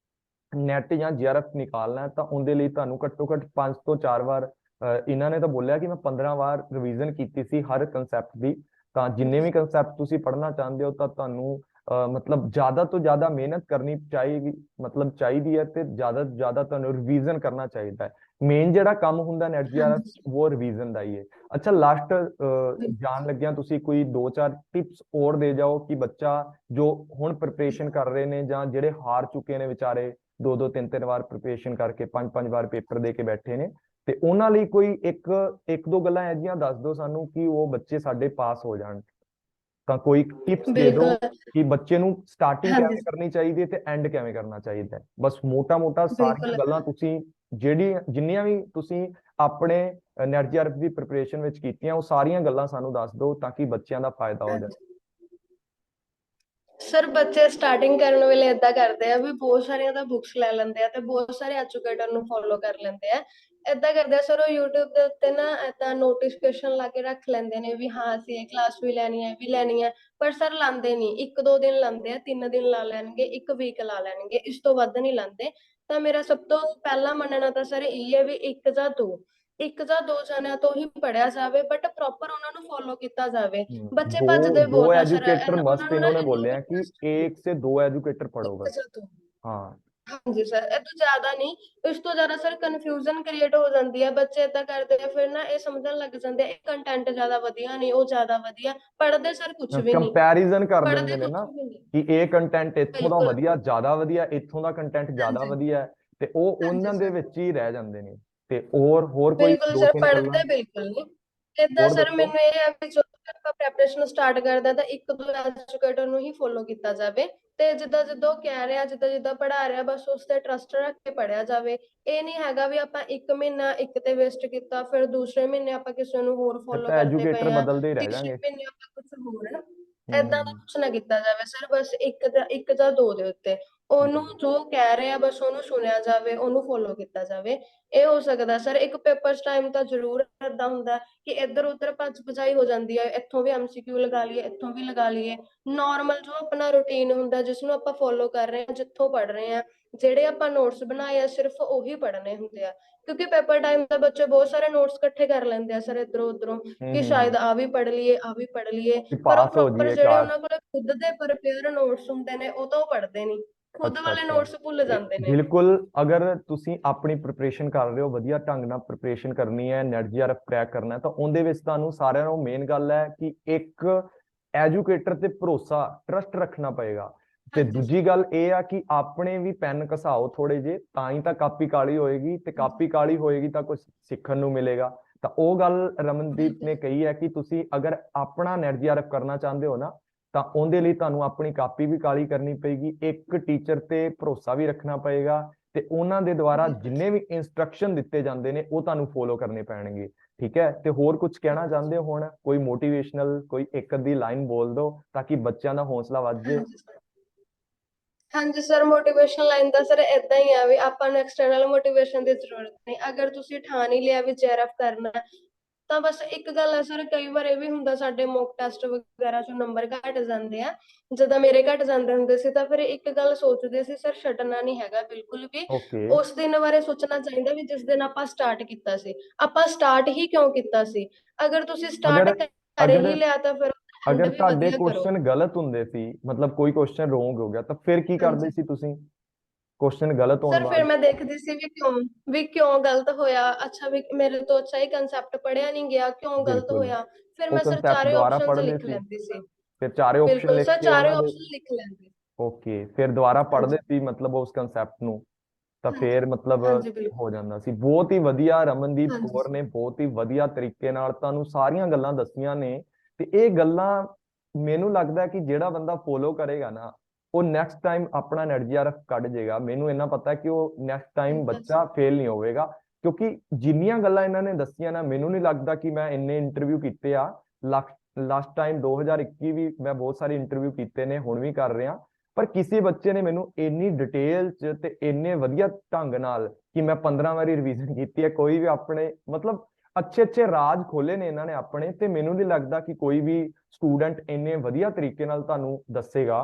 S1: ਨੈਟ ਜਾਂ ਜੀਆਰਐਫ ਨਿਕਾਲਣਾ ਹੈ ਤਾਂ ਉਹਦੇ ਲਈ ਤੁਹਾਨੂੰ ਘੱਟੋ ਘੱਟ 5 ਤੋਂ 4 ਵਾਰ, ਇਹਨਾਂ ਨੇ ਤਾਂ ਬੋਲਿਆ ਕਿ ਮੈਂ 15 ਵਾਰ ਰਿਵੀਜ਼ਨ ਕੀਤੀ ਸੀ ਹਰ ਕਨਸੈਪਟ ਦੀ। ਤਾਂ ਜਿੰਨੇ ਵੀ ਕਨਸੈਪਟ ਤੁਸੀਂ ਪੜ੍ਹਨਾ ਚਾਹੁੰਦੇ ਹੋ ਤਾਂ ਤੁਹਾਨੂੰ ਮਤਲਬ ਜ਼ਿਆਦਾ ਤੋਂ ਜ਼ਿਆਦਾ ਮਿਹਨਤ ਕਰਨੀ ਚਾਹੀਦੀ, ਮਤਲਬ ਚਾਹੀਦੀ ਹੈ, ਤੇ ਜ਼ਿਆਦਾ ਤੋਂ ਜ਼ਿਆਦਾ ਤੁਹਾਨੂੰ ਰਿਵੀਜ਼ਨ ਕਰਨਾ ਚਾਹੀਦਾ ਹੈ। ਮੇਨ ਜਿਹੜਾ ਕੰਮ ਹੁੰਦਾ ਨੈਟ ਜੀਆਰਐਫ
S2: ਹਾਂਜੀ
S1: ਉਹ ਰਿਵੀਜ਼ਨ ਦਾ ਹੀ ਹੈ। ਅੱਛਾ, ਲਾਸਟ ਜਾਣ ਲੱਗਿਆ ਤੁਸੀਂ ਕੋਈ 2-4 ਟਿਪਸ ਹੋਰ ਦੇ ਜਾਓ ਕਿ ਬੱਚਾ ਜੋ ਹੁਣ ਪ੍ਰਿਪਰੇਸ਼ਨ ਕਰ ਰਹੇ ਨੇ ਜਾਂ ਜਿਹੜੇ ਹਾਰ ਚੁੱਕੇ ਨੇ ਵਿਚਾਰੇ, 2-2 3-3 ਵਾਰ ਪ੍ਰਿਪਰੇਸ਼ਨ ਕਰਕੇ 5-5 ਵਾਰ ਪੇਪਰ ਦੇ ਕੇ ਬੈਠੇ ਨੇ, ਤੇ ਉਹਨਾਂ ਲਈ ਕੋਈ ਇੱਕ ਦੋ ਗੱਲਾਂ ਇਹ ਜਿਹੀਆਂ ਦੱਸ ਦਿਓ ਸਾਨੂੰ ਕਿ ਉਹ ਬੱਚੇ ਸਾਡੇ ਪਾਸ ਹੋ ਜਾਣ। ਤਾਂ ਕੋਈ ਟਿਪਸ ਦੇ ਦਿਓ
S2: ਬਿਲਕੁਲ।
S1: ਕਿ ਬੱਚੇ ਨੂੰ ਸਟਾਰਟਿੰਗ
S2: ਹਾਂਜੀ
S1: ਕਿਵੇਂ ਕਰਨੀ ਚਾਹੀਦੀ ਹੈ ਤੇ ਐਂਡ ਕਿਵੇਂ ਕਰਨਾ ਚਾਹੀਦਾ ਹੈ। ਬਸ ਮੋਟਾ ਮੋਟਾ ਸਾਰੀਆਂ
S2: ਬਿਲਕੁਲ।
S1: ਗੱਲਾਂ ਤੁਸੀਂ ਜਿੰਨੀਆਂ ਵੀ ਤੁਸੀਂ ਆਪਣੇ ਨੈਟ ਜੀਆਰਐਫ ਦੀ ਪ੍ਰਿਪਰੇਸ਼ਨ ਵਿੱਚ ਕੀਤੀਆਂ, ਉਹ ਸਾਰੀਆਂ ਗੱਲਾਂ ਸਾਨੂੰ ਦੱਸ ਦਿਓ ਤਾਂ ਕਿ ਬੱਚਿਆਂ ਦਾ ਫਾਇਦਾ ਹੋ ਜਾਏ।
S2: ਹਾਂਜੀ ਸਰ ਬੱਚੇ ਸਟਾਰਟਿੰਗ ਕਰਨ ਵੇਲੇ ਏਦਾਂ ਕਰਦੇ ਆ ਵੀ ਬਹੁਤ ਸਾਰੀਆਂ ਤਾਂ ਬੁੱਕਸ ਲੈ ਲੈਂਦੇ ਆ ਤੇ ਬਹੁਤ ਸਾਰੇ ਐਜੂਕੇਟਰ ਨੂੰ ਫੋਲੋ ਕਰ ਲੈਂਦੇ ਆ। ਏਦਾਂ ਕਰਦੇ ਆ ਸਰ, ਉਹ YouTube ਦੇ ਉੱਤੇ ਨਾ ਏਦਾਂ ਨੋਟੀਫਿਕੇਸ਼ਨ ਲਾ ਕੇ ਰੱਖ ਲੈਂਦੇ ਨੇ ਵੀ ਹਾਂ ਅਸੀਂ ਇਹ ਕਲਾਸ ਵੀ ਲੈਣੀ ਹੈ, ਵੀ ਲੈਣੀ ਹੈ। ਪਰ ਸਰ ਲਾਉਂਦੇ ਨਹੀਂ, 1-2 ਦਿਨ ਲਾਉਂਦੇ ਆ, 3 ਦਿਨ ਲਾ ਲੈਣਗੇ, 1 ਵੀਕ ਲਾ ਲੈਣਗੇ, ਇਸ ਤੋਂ ਵੱਧ ਨਹੀਂ ਲਾਉਂਦੇ। ਤਾਂ ਮੇਰਾ ਸਭ ਤੋਂ ਪਹਿਲਾ ਮੰਨਣਾ ਤਾਂ ਸਰ ਇਹ ਹੈ ਵੀ ਇੱਕ ਜਾਂ ਦੋ ਜਣਿਆਂ ਤੋਂ ਹੀ ਪੜਿਆ ਜਾਵੇ, ਬਟ ਪ੍ਰੋਪਰ ਉਹਨਾਂ ਨੂੰ ਫੋਲੋ ਕੀਤਾ ਜਾਵੇ। ਬੱਚੇ
S1: दो
S2: ਭੱਜਦੇ
S1: दो
S2: ਬਹੁਤ ਆ ਸਰ,
S1: एजुकेटर
S2: ਉਹਨਾਂ
S1: मस्त
S2: ਨੂੰ ਨਾ
S1: इन्होंने
S2: ਇੰਨਾ
S1: बोले
S2: ਵੀ
S1: हैं कि
S2: trust ਨਹੀਂ।
S1: 1 से 2 एजुकेटर पढ़ो
S2: ਇੱਕ
S1: बस।
S2: ਜਾਂ ਦੋ
S1: हाँ।
S2: ਹਾਂਜੀ ਸਰ, ਇਹ ਤੋਂ ਜ਼ਿਆਦਾ ਨਹੀਂ। ਇਸ ਤੋਂ ਜ਼ਿਆਦਾ ਸਰ ਕਨਫਿਊਜ਼ਨ ਕ੍ਰੀਏਟ ਹੋ ਜਾਂਦੀ ਹੈ, ਬੱਚੇ ਏਦਾਂ ਕਰਦੇ ਆ ਫਿਰ ਨਾ ਇਹ ਸਮਝਣ ਲੱਗ ਜਾਂਦੇ ਆ ਇਹ ਕੰਟੈਂਟ ਜ਼ਿਆਦਾ ਵਧੀਆ ਨਹੀਂ, ਉਹ ਜ਼ਿਆਦਾ ਵਧੀਆ। ਪੜ੍ਹਦੇ ਸਰ ਕੁਝ ਵੀ ਨਹੀਂ,
S1: ਕੰਪੈਰੀਜ਼ਨ ਕਰ ਦਿੰਦੇ
S2: ਪੜ੍ਹਦੇ
S1: ਨੇ
S2: ਕੁਝ
S1: ਨਾ
S2: ਵੀ ਨਹੀਂ।
S1: ਕਿ ਇਹ ਕੰਟੈਂਟ ਇੱਥੋਂ ਦਾ
S2: ਬਿਲਕੁਲ।
S1: ਵਧੀਆ, ਜ਼ਿਆਦਾ ਵਧੀਆ, ਇੱਥੋਂ ਦਾ ਕੰਟੈਂਟ ਜ਼ਿਆਦਾ
S2: ਹਾਂਜੀ
S1: ਵਧੀਆ ਹੈ, ਤੇ ਉਹ
S2: ਹਾਂਜੀ
S1: ਉਹਨਾਂ ਦੇ
S2: ਸਰ
S1: ਵਿੱਚ ਹੀ ਰਹਿ ਜਾਂਦੇ ਨੇ। ਤੇ ਹੋਰ ਕੋਈ
S2: ਬਿਲਕੁਲ
S1: ਦੋ
S2: ਸਰ,
S1: ਤਿੰਨ ਗੱਲਾਂ
S2: ਪੜ੍ਹਦੇ ਬਿਲਕੁਲ ਨਹੀਂ। ਏਦਾਂ
S1: ਹੋਰ
S2: ਸਰ
S1: ਦੱਸੋ?
S2: ਮੈਨੂੰ ਇਹ ਹੈ ਵੀ ਜਦੋਂ ਆਪਾਂ ਪ੍ਰੈਪਰੇਸ਼ਨ ਸਟਾਰਟ ਕਰਦੇ ਹਾਂ ਤਾਂ 1-2 ਐਜੂਕੇਟਰ ਨੂੰ ਹੀ ਫੋਲੋ ਕੀਤਾ ਜਾਵੇ, ਤੇ ਜਿੱਦਾਂ ਜਿੱਦਾਂ ਉਹ ਕਹਿ ਰਿਹਾ, ਜਿੱਦਾਂ ਜਿੱਦਾਂ ਪੜ੍ਹਾ ਰਿਹਾ, ਬਸ ਉਸ ਤੇ ਟਰਸਟ ਰੱਖ ਕੇ ਪੜ੍ਹਿਆ ਜਾਵੇ। ਇਹ ਨਹੀਂ ਹੈਗਾ ਵੀ ਆਪਾਂ 1 ਮਹੀਨਾ ਇੱਕ ਤੇ ਵੇਸਟ ਕੀਤਾ, ਫਿਰ ਦੂਸਰੇ ਮਹੀਨੇ ਆਪਾਂ ਕਿਸੇ ਨੂੰ ਹੋਰ
S1: ਫਿਰ
S2: ਫੋਲੋ
S1: ਤਾਂ
S2: ਕਰਦੇ
S1: ਐਜੂਕੇਟਰ
S2: ਪਏ ਆ,
S1: ਬਦਲਦੇ ਹੀ ਰਹਿ
S2: ਤੀਸਰੇ
S1: ਜਾਣਗੇ।
S2: ਮਹੀਨੇ ਆਪਾਂ ਕੁਝ ਹੋਰ। ਏਦਾਂ ਦਾ
S1: ਹੂੰ।
S2: ਕੁਝ ਨਾ ਕੀਤਾ ਜਾਵੇ ਸਰ, ਬਸ ਇੱਕ ਜਾਂ ਦੋ ਦੇ ਉੱਤੇ ਉਹਨੂੰ ਜੋ ਕਹਿ ਰਿਹਾ ਬਸ ਉਹਨੂੰ ਸੁਣਿਆ ਜਾਵੇ, ਉਹਨੂੰ ਫੋਲੋ ਕੀਤਾ ਜਾਵੇ। ਇਹ ਹੋ ਸਕਦਾ ਸਰ। ਇੱਕ ਪੇਪਰਸ ਟਾਈਮ ਤਾਂ ਜ਼ਰੂਰ ਏਦਾਂ ਹੁੰਦਾ ਕਿ ਇੱਧਰ ਉੱਧਰ ਭੱਜ ਭਜਾਈ ਹੋ ਜਾਂਦੀ ਹੈ, ਇੱਥੋਂ ਵੀ ਐਮਸੀਕਿਊ ਲਗਾ ਲਈਏ, ਇੱਥੋਂ ਵੀ ਲਗਾ ਲਈਏ। ਨਾਰਮਲ ਜੋ ਆਪਣਾ ਰੂਟੀਨ ਹੁੰਦਾ ਜਿਸਨੂੰ ਆਪਾਂ ਫੋਲੋ ਕਰ ਰਹੇ ਹਾਂ, ਜਿੱਥੋਂ ਪੜ੍ਹ ਰਹੇ ਹਾਂ, ਜਿਹੜੇ ਆਪਾਂ ਨੋਟਸ ਬਣਾਏ ਆ ਸਿਰਫ ਉਹੀ ਪੜ੍ਹਨੇ ਹੁੰਦੇ ਆ। ਕਿਉਂਕਿ ਪੇਪਰ ਟਾਈਮ ਦਾ ਬੱਚੇ ਬਹੁਤ ਸਾਰੇ ਨੋਟਸ ਇਕੱਠੇ ਕਰ ਲੈਂਦੇ ਆ ਸਰ ਇੱਧਰੋਂ ਉੱਧਰੋਂ, ਕਿ ਸ਼ਾਇਦ ਆ ਵੀ ਪੜ੍ਹ ਲਈਏ, ਆ ਵੀ ਪੜ੍ਹ ਲਈਏ।
S1: ਕਿ
S2: ਪਰ ਉਹ
S1: ਪਾਸ ਹੋ
S2: ਪ੍ਰੋਪਰ
S1: ਜਾਈਏ
S2: ਜਿਹੜੇ
S1: ਕਾਸ਼।
S2: ਉਹਨਾਂ ਕੋਲ ਖੁਦ ਦੇ ਪ੍ਰਪੇਅਰ ਨੋਟਸ ਹੁੰਦੇ ਨੇ ਉਹ ਤਾਂ ਉਹ ਪੜ੍ਹਦੇ ਨਹੀਂ, ਖੁਦ
S1: ਅੱਛਾ
S2: ਵਾਲੇ
S1: ਅੱਛਾ।
S2: ਨੋਟਸ ਭੁੱਲ
S1: ਤੇ
S2: ਜਾਂਦੇ ਨੇ।
S1: ਬਿਲਕੁਲ, ਅਗਰ ਤੁਸੀਂ ਆਪਣੀ ਪ੍ਰਿਪਰੇਸ਼ਨ ਕਰ ਰਹੇ ਹੋ, ਵਧੀਆ ਢੰਗ ਨਾਲ ਪ੍ਰਿਪਰੇਸ਼ਨ ਕਰਨੀ ਹੈ, ਨੈਟ ਜੀਆਰਐਫ ਕ੍ਰੈਕ ਕਰਨਾ ਹੈ, ਤਾਂ ਉਹਦੇ ਵਿੱਚ ਤੁਹਾਨੂੰ ਸਾਰਿਆਂ ਨੂੰ ਮੇਨ ਗੱਲ ਹੈ ਕਿ ਇੱਕ ਐਜੂਕੇਟਰ ਤੇ ਭਰੋਸਾ, ਟਰਸਟ ਰੱਖਣਾ ਪਏਗਾ। ਤੇ
S2: ਹਾਂਜੀ
S1: ਦੂਜੀ ਗੱਲ ਇਹ ਆ ਕਿ ਆਪਣੇ ਵੀ ਪੈਨ ਘਸਾਓ ਥੋੜੇ ਜੇ, ਤਾਂ ਹੀ ਤਾਂ ਕਾਪੀ ਕਾਲੀ ਹੋਏਗੀ, ਤੇ ਕਾਪੀ ਕਾਲੀ ਹੋਏਗੀ ਤਾਂ ਕੁਝ ਸਿੱਖਣ ਨੂੰ ਮਿਲੇਗਾ। ਤਾਂ ਉਹ ਗੱਲ ਰਮਨਦੀਪ ਨੇ ਕਹੀ ਹੈ ਕਿ ਤੁਸੀਂ ਅਗਰ ਆਪਣਾ ਨੈਟ ਜੀਆਰਐਫ ਕਰਨਾ ਚਾਹੁੰਦੇ ਹੋ ਨਾ, ਤਾਂ ਉਹਦੇ ਲਈ ਤੁਹਾਨੂੰ ਆਪਣੀ ਕਾਪੀ ਵੀ ਕਾਲੀ ਕਰਨੀ ਪਏਗੀ, ਇੱਕ ਟੀਚਰ ਤੇ ਭਰੋਸਾ ਵੀ ਰੱਖਣਾ ਪਏਗਾ, ਤੇ ਉਹਨਾਂ ਦੇ ਦੁਆਰਾ
S2: ਬਿਲਕੁਲ
S1: ਜਿੰਨੇ ਵੀ ਇੰਸਟਰਕਸ਼ਨ ਦਿੱਤੇ ਜਾਂਦੇ ਨੇ ਉਹ ਤੁਹਾਨੂੰ ਫੋਲੋ ਕਰਨੇ ਪੈਣਗੇ। ਠੀਕ ਹੈ, ਤੇ ਹੋਰ ਕੁਝ ਕਹਿਣਾ ਚਾਹੁੰਦੇ ਹੋ? ਹੁਣ ਕੋਈ ਮੋਟੀਵੇਸ਼ਨਲ ਕੋਈ ਇੱਕ ਅੱਧੀ ਲਾਈਨ ਬੋਲ ਦਿਓ ਤਾਂ ਕਿ ਬੱਚਿਆਂ ਦਾ ਹੌਸਲਾ ਵੱਧ ਜੇ।
S2: ਹਾਂਜੀ ਸਰ। ਹਾਂਜੀ ਸਰ, ਮੋਟੀਵੇਸ਼ਨ ਲਾਈਨ ਦਾ ਸਰ ਏਦਾਂ ਹੀ ਆ ਵੀ ਆਪਾਂ ਨੂੰ ਐਕਸਟਰਨਲ ਮੋਟੀਵੇਸ਼ਨ ਦੀ ਜ਼ਰੂਰਤ ਨਹੀਂ। ਅਗਰ ਤੁਸੀਂ ਠਾਣ ਹੀ ਲਿਆ ਵੀ ਜੈਰਫ ਕਰਨਾ ਹੈ, ਤਾਂ ਬਸ ਇੱਕ ਗੱਲ ਹੈ ਸਰ, ਕਈ ਵਾਰ ਇਹ ਵੀ ਹੁੰਦਾ ਸਾਡੇ ਮੌਕ ਟੈਸਟ ਵਗੈਰਾ ਚੋਂ ਨੰਬਰ ਘਟ ਜਾਂਦੇ ਆ। ਜਦੋਂ ਮੇਰੇ ਘਟ ਜਾਂਦੇ ਹੁੰਦੇ ਸੀ ਤਾਂ ਫਿਰ ਇੱਕ ਗੱਲ ਸੋਚਦੇ ਸੀ ਸਰ, ਛੱਡਣਾ ਨਹੀਂ ਹੈਗਾ ਬਿਲਕੁਲ ਵੀ।
S1: ਓਕੇ।
S2: ਉਸ ਦਿਨ ਬਾਰੇ ਸੋਚਣਾ ਚਾਹੀਦਾ ਵੀ ਜਿਸ ਦਿਨ ਆਪਾਂ ਸਟਾਰਟ ਕੀਤਾ ਸੀ, ਆਪਾਂ ਸਟਾਰਟ ਹੀ ਕਿਉਂ ਕੀਤਾ ਸੀ। ਅਗਰ ਤੁਸੀਂ ਸਟਾਰਟ
S1: ਅਗਰ
S2: ਕਰ
S1: ਅਗਰ
S2: ਹੀ ਲਿਆ ਤਾਂ ਫਿਰ ਐਂਡ
S1: ਅਗਰ
S2: ਵੀ
S1: ਤੁਹਾਡੇ
S2: ਵਧੀਆ ਕਰੋ।
S1: ਕੁਐਸਚਨ ਗਲਤ ਹੁੰਦੇ ਸੀ, ਮਤਲਬ ਕੋਈ ਕੁਐਸਚਨ ਰੋਂਗ ਹੋ ਗਿਆ, ਤਾਂ ਫਿਰ ਕੀ ਕਰਦੇ
S2: ਹਾਂਜੀ
S1: ਸੀ ਤੁਸੀਂ ਕੁਐਸਚਨ ਗਲਤ ਹੋਣ
S2: ਸਰ, ਫਿਰ
S1: ਬਾਅਦ?
S2: ਮੈਂ ਦੇਖਦੀ ਸੀ ਵੀ ਕਿਉਂ ਗਲਤ ਹੋਇਆ। ਅੱਛਾ ਵੀ ਮੇਰੇ ਤੋਂ ਅੱਛਾ ਹੀ ਕੰਸੈਪਟ ਪੜਿਆ ਨਹੀਂ ਗਿਆ, ਕਿਉਂ ਗਲਤ
S1: ਬਿਲਕੁਲ।
S2: ਹੋਇਆ। ਫਿਰ
S1: ਉਹ
S2: ਮੈਂ ਸਰ
S1: ਕਨਸੈਪਟ
S2: ਚਾਰੇ
S1: ਦੁਬਾਰਾ
S2: ਆਪਸ਼ਨਸ
S1: ਪੜ੍ਹਦੇ
S2: ਲਿਖ
S1: ਸੀ,
S2: ਲੈਂਦੀ ਸੀ।
S1: ਫਿਰ ਚਾਰੇ ਆਪਸ਼ਨ
S2: ਬਿਲਕੁਲ
S1: ਲਿਖ
S2: ਸਰ,
S1: ਕੇ
S2: ਚਾਰੇ
S1: ਉਹਨਾਂ ਦੇ,
S2: ਆਪਸ਼ਨ ਲਿਖ ਲੈਂਦੀ।
S1: ਓਕੇ, ਫਿਰ ਦੁਬਾਰਾ ਪੜ੍ਹਦੇ
S2: ਹਾਂਜੀ
S1: ਸੀ ਮਤਲਬ ਉਸ ਕਨਸੈਪਟ ਨੂੰ, ਤਾਂ
S2: ਹਾਂਜੀ
S1: ਫਿਰ ਮਤਲਬ
S2: ਹਾਂਜੀ ਬਿਲਕੁਲ।
S1: ਹੋ ਜਾਂਦਾ ਸੀ। ਬਹੁਤ ਹੀ ਵਧੀਆ ਰਮਨਦੀਪ
S2: ਹਾਂਜੀ
S1: ਕੌਰ ਨੇ ਬਹੁਤ ਹੀ ਵਧੀਆ ਤਰੀਕੇ ਨਾਲ ਤੁਹਾਨੂੰ ਸਾਰੀਆਂ ਗੱਲਾਂ ਦੱਸੀਆਂ ਨੇ, ਤੇ ਇਹ ਗੱਲਾਂ ਮੈਨੂੰ ਲੱਗਦਾ ਕਿ ਜਿਹੜਾ ਬੰਦਾ ਫੋਲੋ ਕਰੇਗਾ ਨਾ, ਉਹ ਨੈਕਸਟ ਟਾਈਮ ਆਪਣਾ ਨੈਟ ਜੀਆਰਐਫ ਕੱਢ ਜਾਏਗਾ। ਮੈਨੂੰ ਇੰਨਾ ਪਤਾ ਕਿ ਉਹ ਨੈਕਸਟ ਟਾਈਮ
S2: ਠੀਕ ਹੈ
S1: ਬੱਚਾ
S2: ਸਰ।
S1: ਫੇਲ ਨਹੀਂ ਹੋਵੇਗਾ, ਕਿਉਂਕਿ ਜਿੰਨੀਆਂ ਗੱਲਾਂ ਇਹਨਾਂ ਨੇ ਦੱਸੀਆਂ ਨਾ, ਮੈਨੂੰ ਨਹੀਂ ਲੱਗਦਾ ਕਿ ਮੈਂ ਇੰਨੇ ਇੰਟਰਵਿਊ ਕੀਤੇ ਆ। ਲਾਸਟ ਟਾਈਮ 2021 ਵੀ ਮੈਂ ਬਹੁਤ ਸਾਰੇ ਇੰਟਰਵਿਊ ਕੀਤੇ ਨੇ, ਹੁਣ ਵੀ ਕਰ ਰਿਹਾ, ਪਰ ਕਿਸੇ ਬੱਚੇ ਨੇ ਮੈਨੂੰ ਇੰਨੀ ਡਿਟੇਲ ਚ ਤੇ ਇੰਨੇ ਵਧੀਆ ਢੰਗ ਨਾਲ, ਕਿ ਮੈਂ 15 ਵਾਰੀ ਰਿਵੀਜ਼ਨ ਕੀਤੀ ਹੈ, ਕੋਈ ਵੀ ਆਪਣੇ ਮਤਲਬ ਅੱਛੇ ਅੱਛੇ ਰਾਜ ਖੋਲੇ ਨੇ ਇਹਨਾਂ ਨੇ ਆਪਣੇ, ਤੇ ਮੈਨੂੰ ਨਹੀਂ ਲੱਗਦਾ ਕਿ ਕੋਈ ਵੀ ਸਟੂਡੈਂਟ ਇੰਨੇ ਵਧੀਆ ਤਰੀਕੇ ਨਾਲ ਤੁਹਾਨੂੰ ਦੱਸੇਗਾ।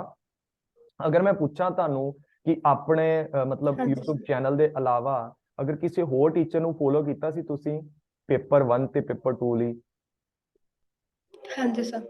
S1: ਅਗਰ ਮੈਂ ਪੁੱਛਾਂ ਤੁਹਾਨੂੰ ਕਿ ਆਪਣੇ ਮਤਲਬ
S2: ਹਾਂਜੀ
S1: YouTube
S2: ਸਰ।
S1: ਚੈਨਲ ਦੇ ਇਲਾਵਾ ਅਗਰ ਕਿਸੇ ਹੋਰ ਟੀਚਰ ਨੂੰ ਫੋਲੋ ਕੀਤਾ ਸੀ ਤੁਸੀਂ ਪੇਪਰ 1 ਤੇ ਪੇਪਰ 2 ਲਈ?
S2: ਹਾਂਜੀ ਸਰ।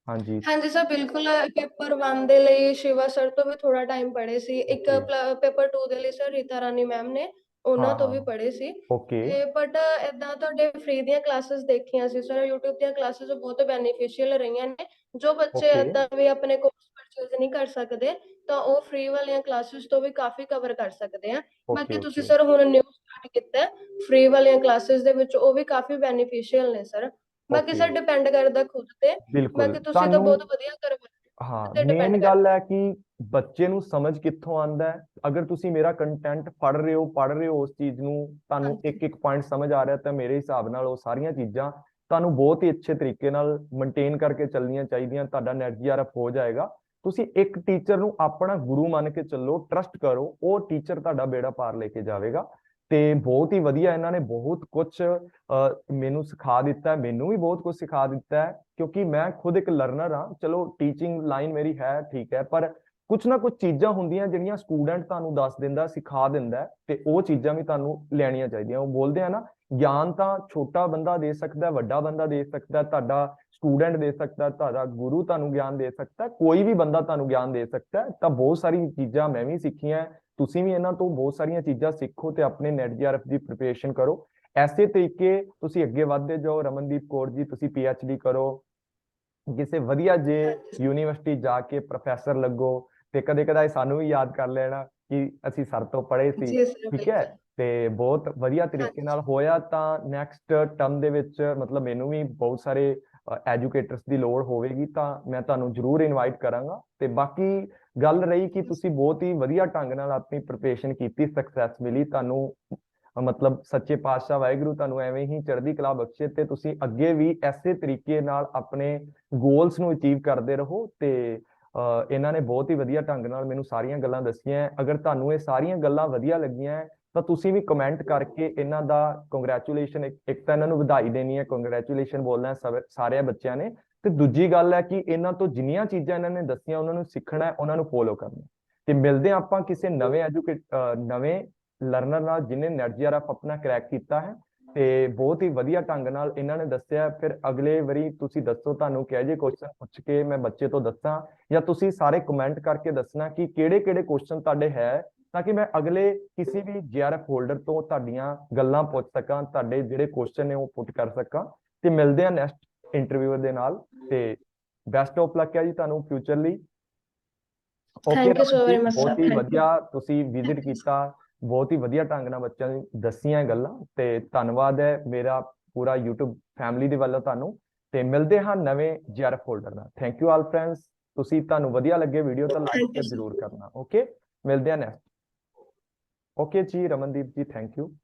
S1: ਹਾਂਜੀ।
S2: ਹਾਂਜੀ ਸਰ, ਬਿਲਕੁਲ। ਪੇਪਰ 1 ਦੇ ਲਈ ਸ਼ਿਵਾ ਸਰ ਤੋਂ ਵੀ ਥੋੜਾ ਟਾਈਮ ਪੜ੍ਹੇ ਸੀ। ਇੱਕ
S1: ਓਕੇ।
S2: ਪੇਪਰ 2 ਦੇ ਲਈ ਸਰ ਰੀਤਾ ਰਾਣੀ ਮੈਮ ਨੇ, ਉਹਨਾਂ
S1: ਹਾਂ
S2: ਤੋਂ
S1: ਹਾਂ।
S2: ਵੀ ਪੜ੍ਹੇ ਸੀ।
S1: ਓਕੇ।
S2: ਤੇ ਬਟ ਏਦਾਂ ਤੁਹਾਡੇ ਫ੍ਰੀ ਦੀਆਂ ਕਲਾਸਿਸ ਦੇਖੀਆਂ ਸੀ ਸਰ, YouTube ਦੀਆਂ ਕਲਾਸਿਸ ਬਹੁਤ ਬੈਨੀਫੀਸ਼ੀਅਲ ਰਹੀਆਂ ਨੇ। ਜੋ ਬੱਚੇ
S1: ਓਕੇ।
S2: ਏਦਾਂ ਵੀ ਆਪਣੇ ਕੋਰਸ ਪਰਚੇਜ਼ ਨਹੀਂ ਕਰ ਸਕਦੇ, ਤਾਂ ਉਹ ਫ੍ਰੀ ਵਾਲੀਆਂ ਕਲਾਸਿਸ ਤੋਂ ਵੀ ਕਾਫੀ ਕਵਰ ਕਰ ਸਕਦੇ ਆ।
S1: ਓਕੇ।
S2: ਬਾਕੀ ਤੁਸੀਂ
S1: ਓਕੇ।
S2: ਸਰ ਹੁਣ ਨਿਊ ਸਟਾਰਟ ਕੀਤਾ ਫ੍ਰੀ ਵਾਲੀਆਂ ਕਲਾਸਿਸ ਦੇ ਵਿੱਚ, ਉਹ ਵੀ ਕਾਫੀ ਬੈਨੀਫੀਸ਼ੀਅਲ ਨੇ ਸਰ। ਬਾਕੀ
S1: ਓਕੇ।
S2: ਸਰ ਡਿਪੈਂਡ ਕਰਦਾ ਖੁਦ ਤੇ।
S1: ਬਿਲਕੁਲ
S2: ਬਾਕੀ ਤੁਸੀਂ ਤਾਂ ਬਹੁਤ
S1: ਤੁਹਾਨੂੰ,
S2: ਵਧੀਆ ਕਰਵਾਇਆ
S1: ਹਾਂ
S2: ਤੇ
S1: ਮੇਨ
S2: ਡਿਪੈਂਡ
S1: ਗੱਲ
S2: ਕਰਦਾ।
S1: ਹੈ ਕਿ ਬੱਚੇ ਨੂੰ ਸਮਝ ਕਿੱਥੋਂ ਆਉਂਦਾ ਹੈ। ਅਗਰ ਤੁਸੀਂ ਮੇਰਾ ਕੰਟੈਂਟ ਪੜ੍ਹ ਰਹੇ ਹੋ ਉਸ ਚੀਜ਼ ਨੂੰ, ਤੁਹਾਨੂੰ
S2: ਹਾਂਜੀ
S1: ਇੱਕ ਇੱਕ ਪੁਆਇੰਟ ਸਮਝ ਆ ਰਿਹਾ, ਤਾਂ ਮੇਰੇ ਹਿਸਾਬ ਨਾਲ ਉਹ ਸਾਰੀਆਂ ਚੀਜ਼ਾਂ ਤੁਹਾਨੂੰ ਬਹੁਤ ਹੀ ਅੱਛੇ ਤਰੀਕੇ ਨਾਲ ਮੇਨਟੇਨ ਕਰਕੇ ਚੱਲਣੀਆਂ ਚਾਹੀਦੀਆਂ, ਤੁਹਾਡਾ ਨੈਟ ਜੀਆਰਐਫ ਹੋ ਜਾਏਗਾ। ਤੁਸੀਂ ਇੱਕ ਟੀਚਰ ਨੂੰ ਆਪਣਾ ਗੁਰੂ ਮੰਨ ਕੇ ਚੱਲੋ, ਟਰਸਟ ਕਰੋ, ਉਹ ਟੀਚਰ ਤੁਹਾਡਾ ਬੇੜਾ ਪਾਰ ਲੈ ਕੇ ਜਾਵੇਗਾ। ਤੇ ਬਹੁਤ ਹੀ ਵਧੀਆ ਇਹਨਾਂ ਨੇ ਬਹੁਤ ਕੁਝ ਮੈਨੂੰ ਸਿਖਾ ਦਿੱਤਾ, ਮੈਨੂੰ ਵੀ ਬਹੁਤ ਕੁਝ ਸਿਖਾ ਦਿੱਤਾ ਹੈ, ਕਿਉਂਕਿ ਮੈਂ ਖੁਦ ਇੱਕ ਲਰਨਰ ਹਾਂ। ਚਲੋ ਟੀਚਿੰਗ ਲਾਈਨ ਮੇਰੀ ਹੈ ਠੀਕ ਹੈ, ਪਰ ਕੁਝ ਨਾ ਕੁਝ ਚੀਜ਼ਾਂ ਹੁੰਦੀਆਂ ਜਿਹੜੀਆਂ ਸਟੂਡੈਂਟ ਤੁਹਾਨੂੰ ਦੱਸ ਦਿੰਦਾ, ਸਿਖਾ ਦਿੰਦਾ, ਤੇ ਉਹ ਚੀਜ਼ਾਂ ਵੀ ਤੁਹਾਨੂੰ ਲੈਣੀਆਂ ਚਾਹੀਦੀਆਂ। ਉਹ ਬੋਲਦੇ ਆ ਨਾ, ਗਿਆਨ ਤਾਂ ਛੋਟਾ ਬੰਦਾ ਦੇ ਸਕਦਾ, ਵੱਡਾ ਬੰਦਾ ਦੇ ਸਕਦਾ, ਤੁਹਾਡਾ ਸਟੂਡੈਂਟ ਦੇ ਸਕਦਾ, ਤੁਹਾਡਾ ਗੁਰੂ ਤੁਹਾਨੂੰ ਗਿਆਨ ਦੇ ਸਕਦਾ, ਕੋਈ ਵੀ ਬੰਦਾ ਤੁਹਾਨੂੰ ਗਿਆਨ ਦੇ ਸਕਦਾ। ਤਾਂ ਬਹੁਤ ਸਾਰੀ ਚੀਜ਼ਾਂ ਮੈਂ ਵੀ ਸਿੱਖੀਆਂ, ਤੁਸੀਂ ਵੀ ਇਹਨਾਂ ਤੋਂ ਬਹੁਤ ਸਾਰੀਆਂ ਚੀਜ਼ਾਂ ਸਿੱਖੋ ਤੇ ਆਪਣੇ ਨੈਟ ਜੀਆਰਐਫ ਦੀ ਪ੍ਰੀਪਰੇਸ਼ਨ ਕਰੋ। ਐਸੇ ਤਰੀਕੇ ਤੁਸੀਂ ਅੱਗੇ ਵਧਦੇ ਜਾਓ। ਰਮਨਦੀਪ ਕੌਰ ਜੀ, ਤੁਸੀਂ ਪੀਐਚਡੀ ਕਰੋ, ਕਿਸੇ ਵਧੀਆ ਜੇ
S2: ਹਾਂਜੀ
S1: ਯੂਨੀਵਰਸਿਟੀ ਜਾ ਕੇ ਪ੍ਰੋਫੈਸਰ ਲੱਗੋ, ਤੇ ਕਦੇ ਕਦਾਈ ਸਾਨੂੰ ਵੀ ਯਾਦ ਕਰ ਲੈਣਾ ਕਿ ਅਸੀਂ ਸਰ ਤੋਂ ਪੜ੍ਹੇ ਸੀ।
S2: ਜੀ ਸਰ
S1: ਠੀਕ ਹੈ,
S2: ਬਿਲਕੁਲ।
S1: ਤੇ ਬਹੁਤ ਵਧੀਆ ਤਰੀਕੇ
S2: ਹਾਂਜੀ
S1: ਨਾਲ ਹੋਇਆ। ਤਾਂ ਨੈਕਸਟ ਟਰਮ ਦੇ ਵਿੱਚ ਮਤਲਬ ਮੈਨੂੰ ਵੀ ਬਹੁਤ ਸਾਰੇ ਐਜੂਕੇਟਰਸ ਦੀ ਲੋੜ ਹੋਵੇਗੀ, ਤਾਂ ਮੈਂ ਤੁਹਾਨੂੰ ਜ਼ਰੂਰ ਇਨਵਾਈਟ ਕਰਾਂਗਾ। ਤੇ ਬਾਕੀ ਗੱਲ ਰਹੀ ਕਿ ਤੁਸੀਂ ਬਹੁਤ ਹੀ ਵਧੀਆ ਢੰਗ ਨਾਲ ਆਪਣੀ ਪ੍ਰਿਪਰੇਸ਼ਨ ਕੀਤੀ, ਸਕਸੈਸ ਮਿਲੀ ਤੁਹਾਨੂੰ, ਮਤਲਬ ਸੱਚੇ ਪਾਤਸ਼ਾਹ ਵਾਹਿਗੁਰੂ ਤੁਹਾਨੂੰ ਐਵੇਂ ਹੀ ਚੜ੍ਹਦੀ ਕਲਾ ਬਖਸ਼ੇ, ਤੇ ਤੁਸੀਂ ਅੱਗੇ ਵੀ ਐਸੇ ਤਰੀਕੇ ਨਾਲ ਆਪਣੇ ਗੋਲਸ ਨੂੰ ਅਚੀਵ ਕਰਦੇ ਰਹੋ। ਤੇ ਇਹਨਾਂ ਨੇ ਬਹੁਤ ਹੀ ਵਧੀਆ ਢੰਗ ਨਾਲ ਮੈਨੂੰ ਸਾਰੀਆਂ ਗੱਲਾਂ ਦੱਸੀਆਂ। ਅਗਰ ਤੁਹਾਨੂੰ ਇਹ ਸਾਰੀਆਂ ਗੱਲਾਂ ਵਧੀਆ ਲੱਗੀਆਂ ਤਾਂ ਤੁਸੀਂ ਵੀ ਕਮੈਂਟ ਕਰਕੇ ਇਹਨਾਂ ਦਾ ਕੰਗ੍ਰੈਚੁਲੇਸ਼ਨ, ਇੱਕ ਤਾਂ ਇਹਨਾਂ ਨੂੰ ਵਧਾਈ ਦੇਣੀ ਹੈ, ਕੰਗ੍ਰੈਚੁਲੇਸ਼ਨ ਬੋਲਣਾ ਸਾਰਿਆਂ ਬੱਚਿਆਂ ਨੇ, ਤੇ ਦੂਜੀ ਗੱਲ ਹੈ ਕਿ ਇਹਨਾਂ ਤੋਂ ਜਿੰਨੀਆਂ ਚੀਜ਼ਾਂ ਇਹਨਾਂ ਨੇ ਦੱਸੀਆਂ ਉਹਨਾਂ ਨੂੰ ਸਿੱਖਣਾ ਹੈ, ਉਹਨਾਂ ਨੂੰ ਫੋਲੋ ਕਰਨਾ। ਤੇ ਮਿਲਦੇ ਹਾਂ ਆਪਾਂ ਕਿਸੇ ਨਵੇਂ ਲਰਨਰ ਨਾਲ ਜਿਹਨੇ ਨੈਟ ਜੀਆਰਐਫ ਆਪਣਾ ਕ੍ਰੈਕ ਕੀਤਾ ਹੈ, ਤੇ ਬਹੁਤ ਹੀ ਵਧੀਆ ਢੰਗ ਨਾਲ ਇਹਨਾਂ ਨੇ ਦੱਸਿਆ। ਫਿਰ ਅਗਲੇ ਵਾਰੀ ਤੁਸੀਂ ਦੱਸੋ ਤੁਹਾਨੂੰ ਕਿਹੋ ਜਿਹੇ ਕੁਐਸਚਨ ਪੁੱਛ ਕੇ ਮੈਂ ਬੱਚੇ ਤੋਂ ਦੱਸਾਂ, ਜਾਂ ਤੁਸੀਂ ਸਾਰੇ ਕਮੈਂਟ ਕਰਕੇ ਦੱਸਣਾ ਕਿ ਕਿਹੜੇ ਕਿਹੜੇ ਕੁਐਸਚਨ ਤੁਹਾਡੇ ਹੈ, ਤਾਂ ਕਿ ਮੈਂ ਅਗਲੇ ਕਿਸੇ ਵੀ ਜੀਆਰਐਫ ਹੋਲਡਰ ਤੋਂ ਤੁਹਾਡੀਆਂ ਗੱਲਾਂ ਪੁੱਛ ਸਕਾਂ, ਤੁਹਾਡੇ ਜਿਹੜੇ ਕੁਐਸਚਨ ਨੇ ਉਹ ਪੁੱਟ ਕਰ ਸਕਾਂ। ਤੇ ਮਿਲਦੇ ਆ ਨੈਕਸਟ ਇੰਟਰਵਿਊਅਰ ਦੇ ਨਾਲ, ਤੇ ਬੈਸਟ ਆਫ ਲੱਕ ਹੈ ਜੀ ਤੁਹਾਨੂੰ ਫਿਊਚਰ ਲਈ। ਓਕੇ
S2: ਥੈਂਕ ਯੂ
S1: ਰਮਨ
S2: ਸੋ
S1: ਜੀ,
S2: ਵੈਰੀ ਮਚ
S1: ਬਹੁਤ
S2: ਸਰ,
S1: ਹੀ
S2: ਥੈਂਕ ਯੂ।
S1: ਵਧੀਆ ਤੁਸੀਂ ਵਿਜ਼ਿਟ ਕੀਤਾ, ਬਹੁਤ ਹੀ ਵਧੀਆ ਢੰਗ ਨਾਲ ਬੱਚਿਆਂ ਨੂੰ ਦੱਸੀਆਂ ਗੱਲਾਂ, ਤੇ ਧੰਨਵਾਦ ਹੈ ਮੇਰਾ ਪੂਰਾ YouTube ਫੈਮਿਲੀ ਦੇ ਵੱਲੋਂ ਤੁਹਾਨੂੰ। ਤੇ ਮਿਲਦੇ ਹਾਂ ਨਵੇਂ ਜੀਆਰਐਫ ਹੋਲਡਰ ਨਾਲ। Thank you all friends. ਤੁਸੀਂ ਤੁਹਾਨੂੰ ਵਧੀਆ ਲੱਗੇ ਵੀਡੀਓ ਤਾਂ ਲਾਈਕ
S2: ਥੈਂਕ
S1: ਤੇ
S2: ਯੂ
S1: ਜ਼ਰੂਰ ਕਰਨਾ। ਓਕੇ, ਮਿਲਦੇ ਹਾਂ ਨੈਕਸਟ। ਓਕੇ ਜੀ ਰਮਨਦੀਪ ਜੀ, ਥੈਂਕ ਯੂ।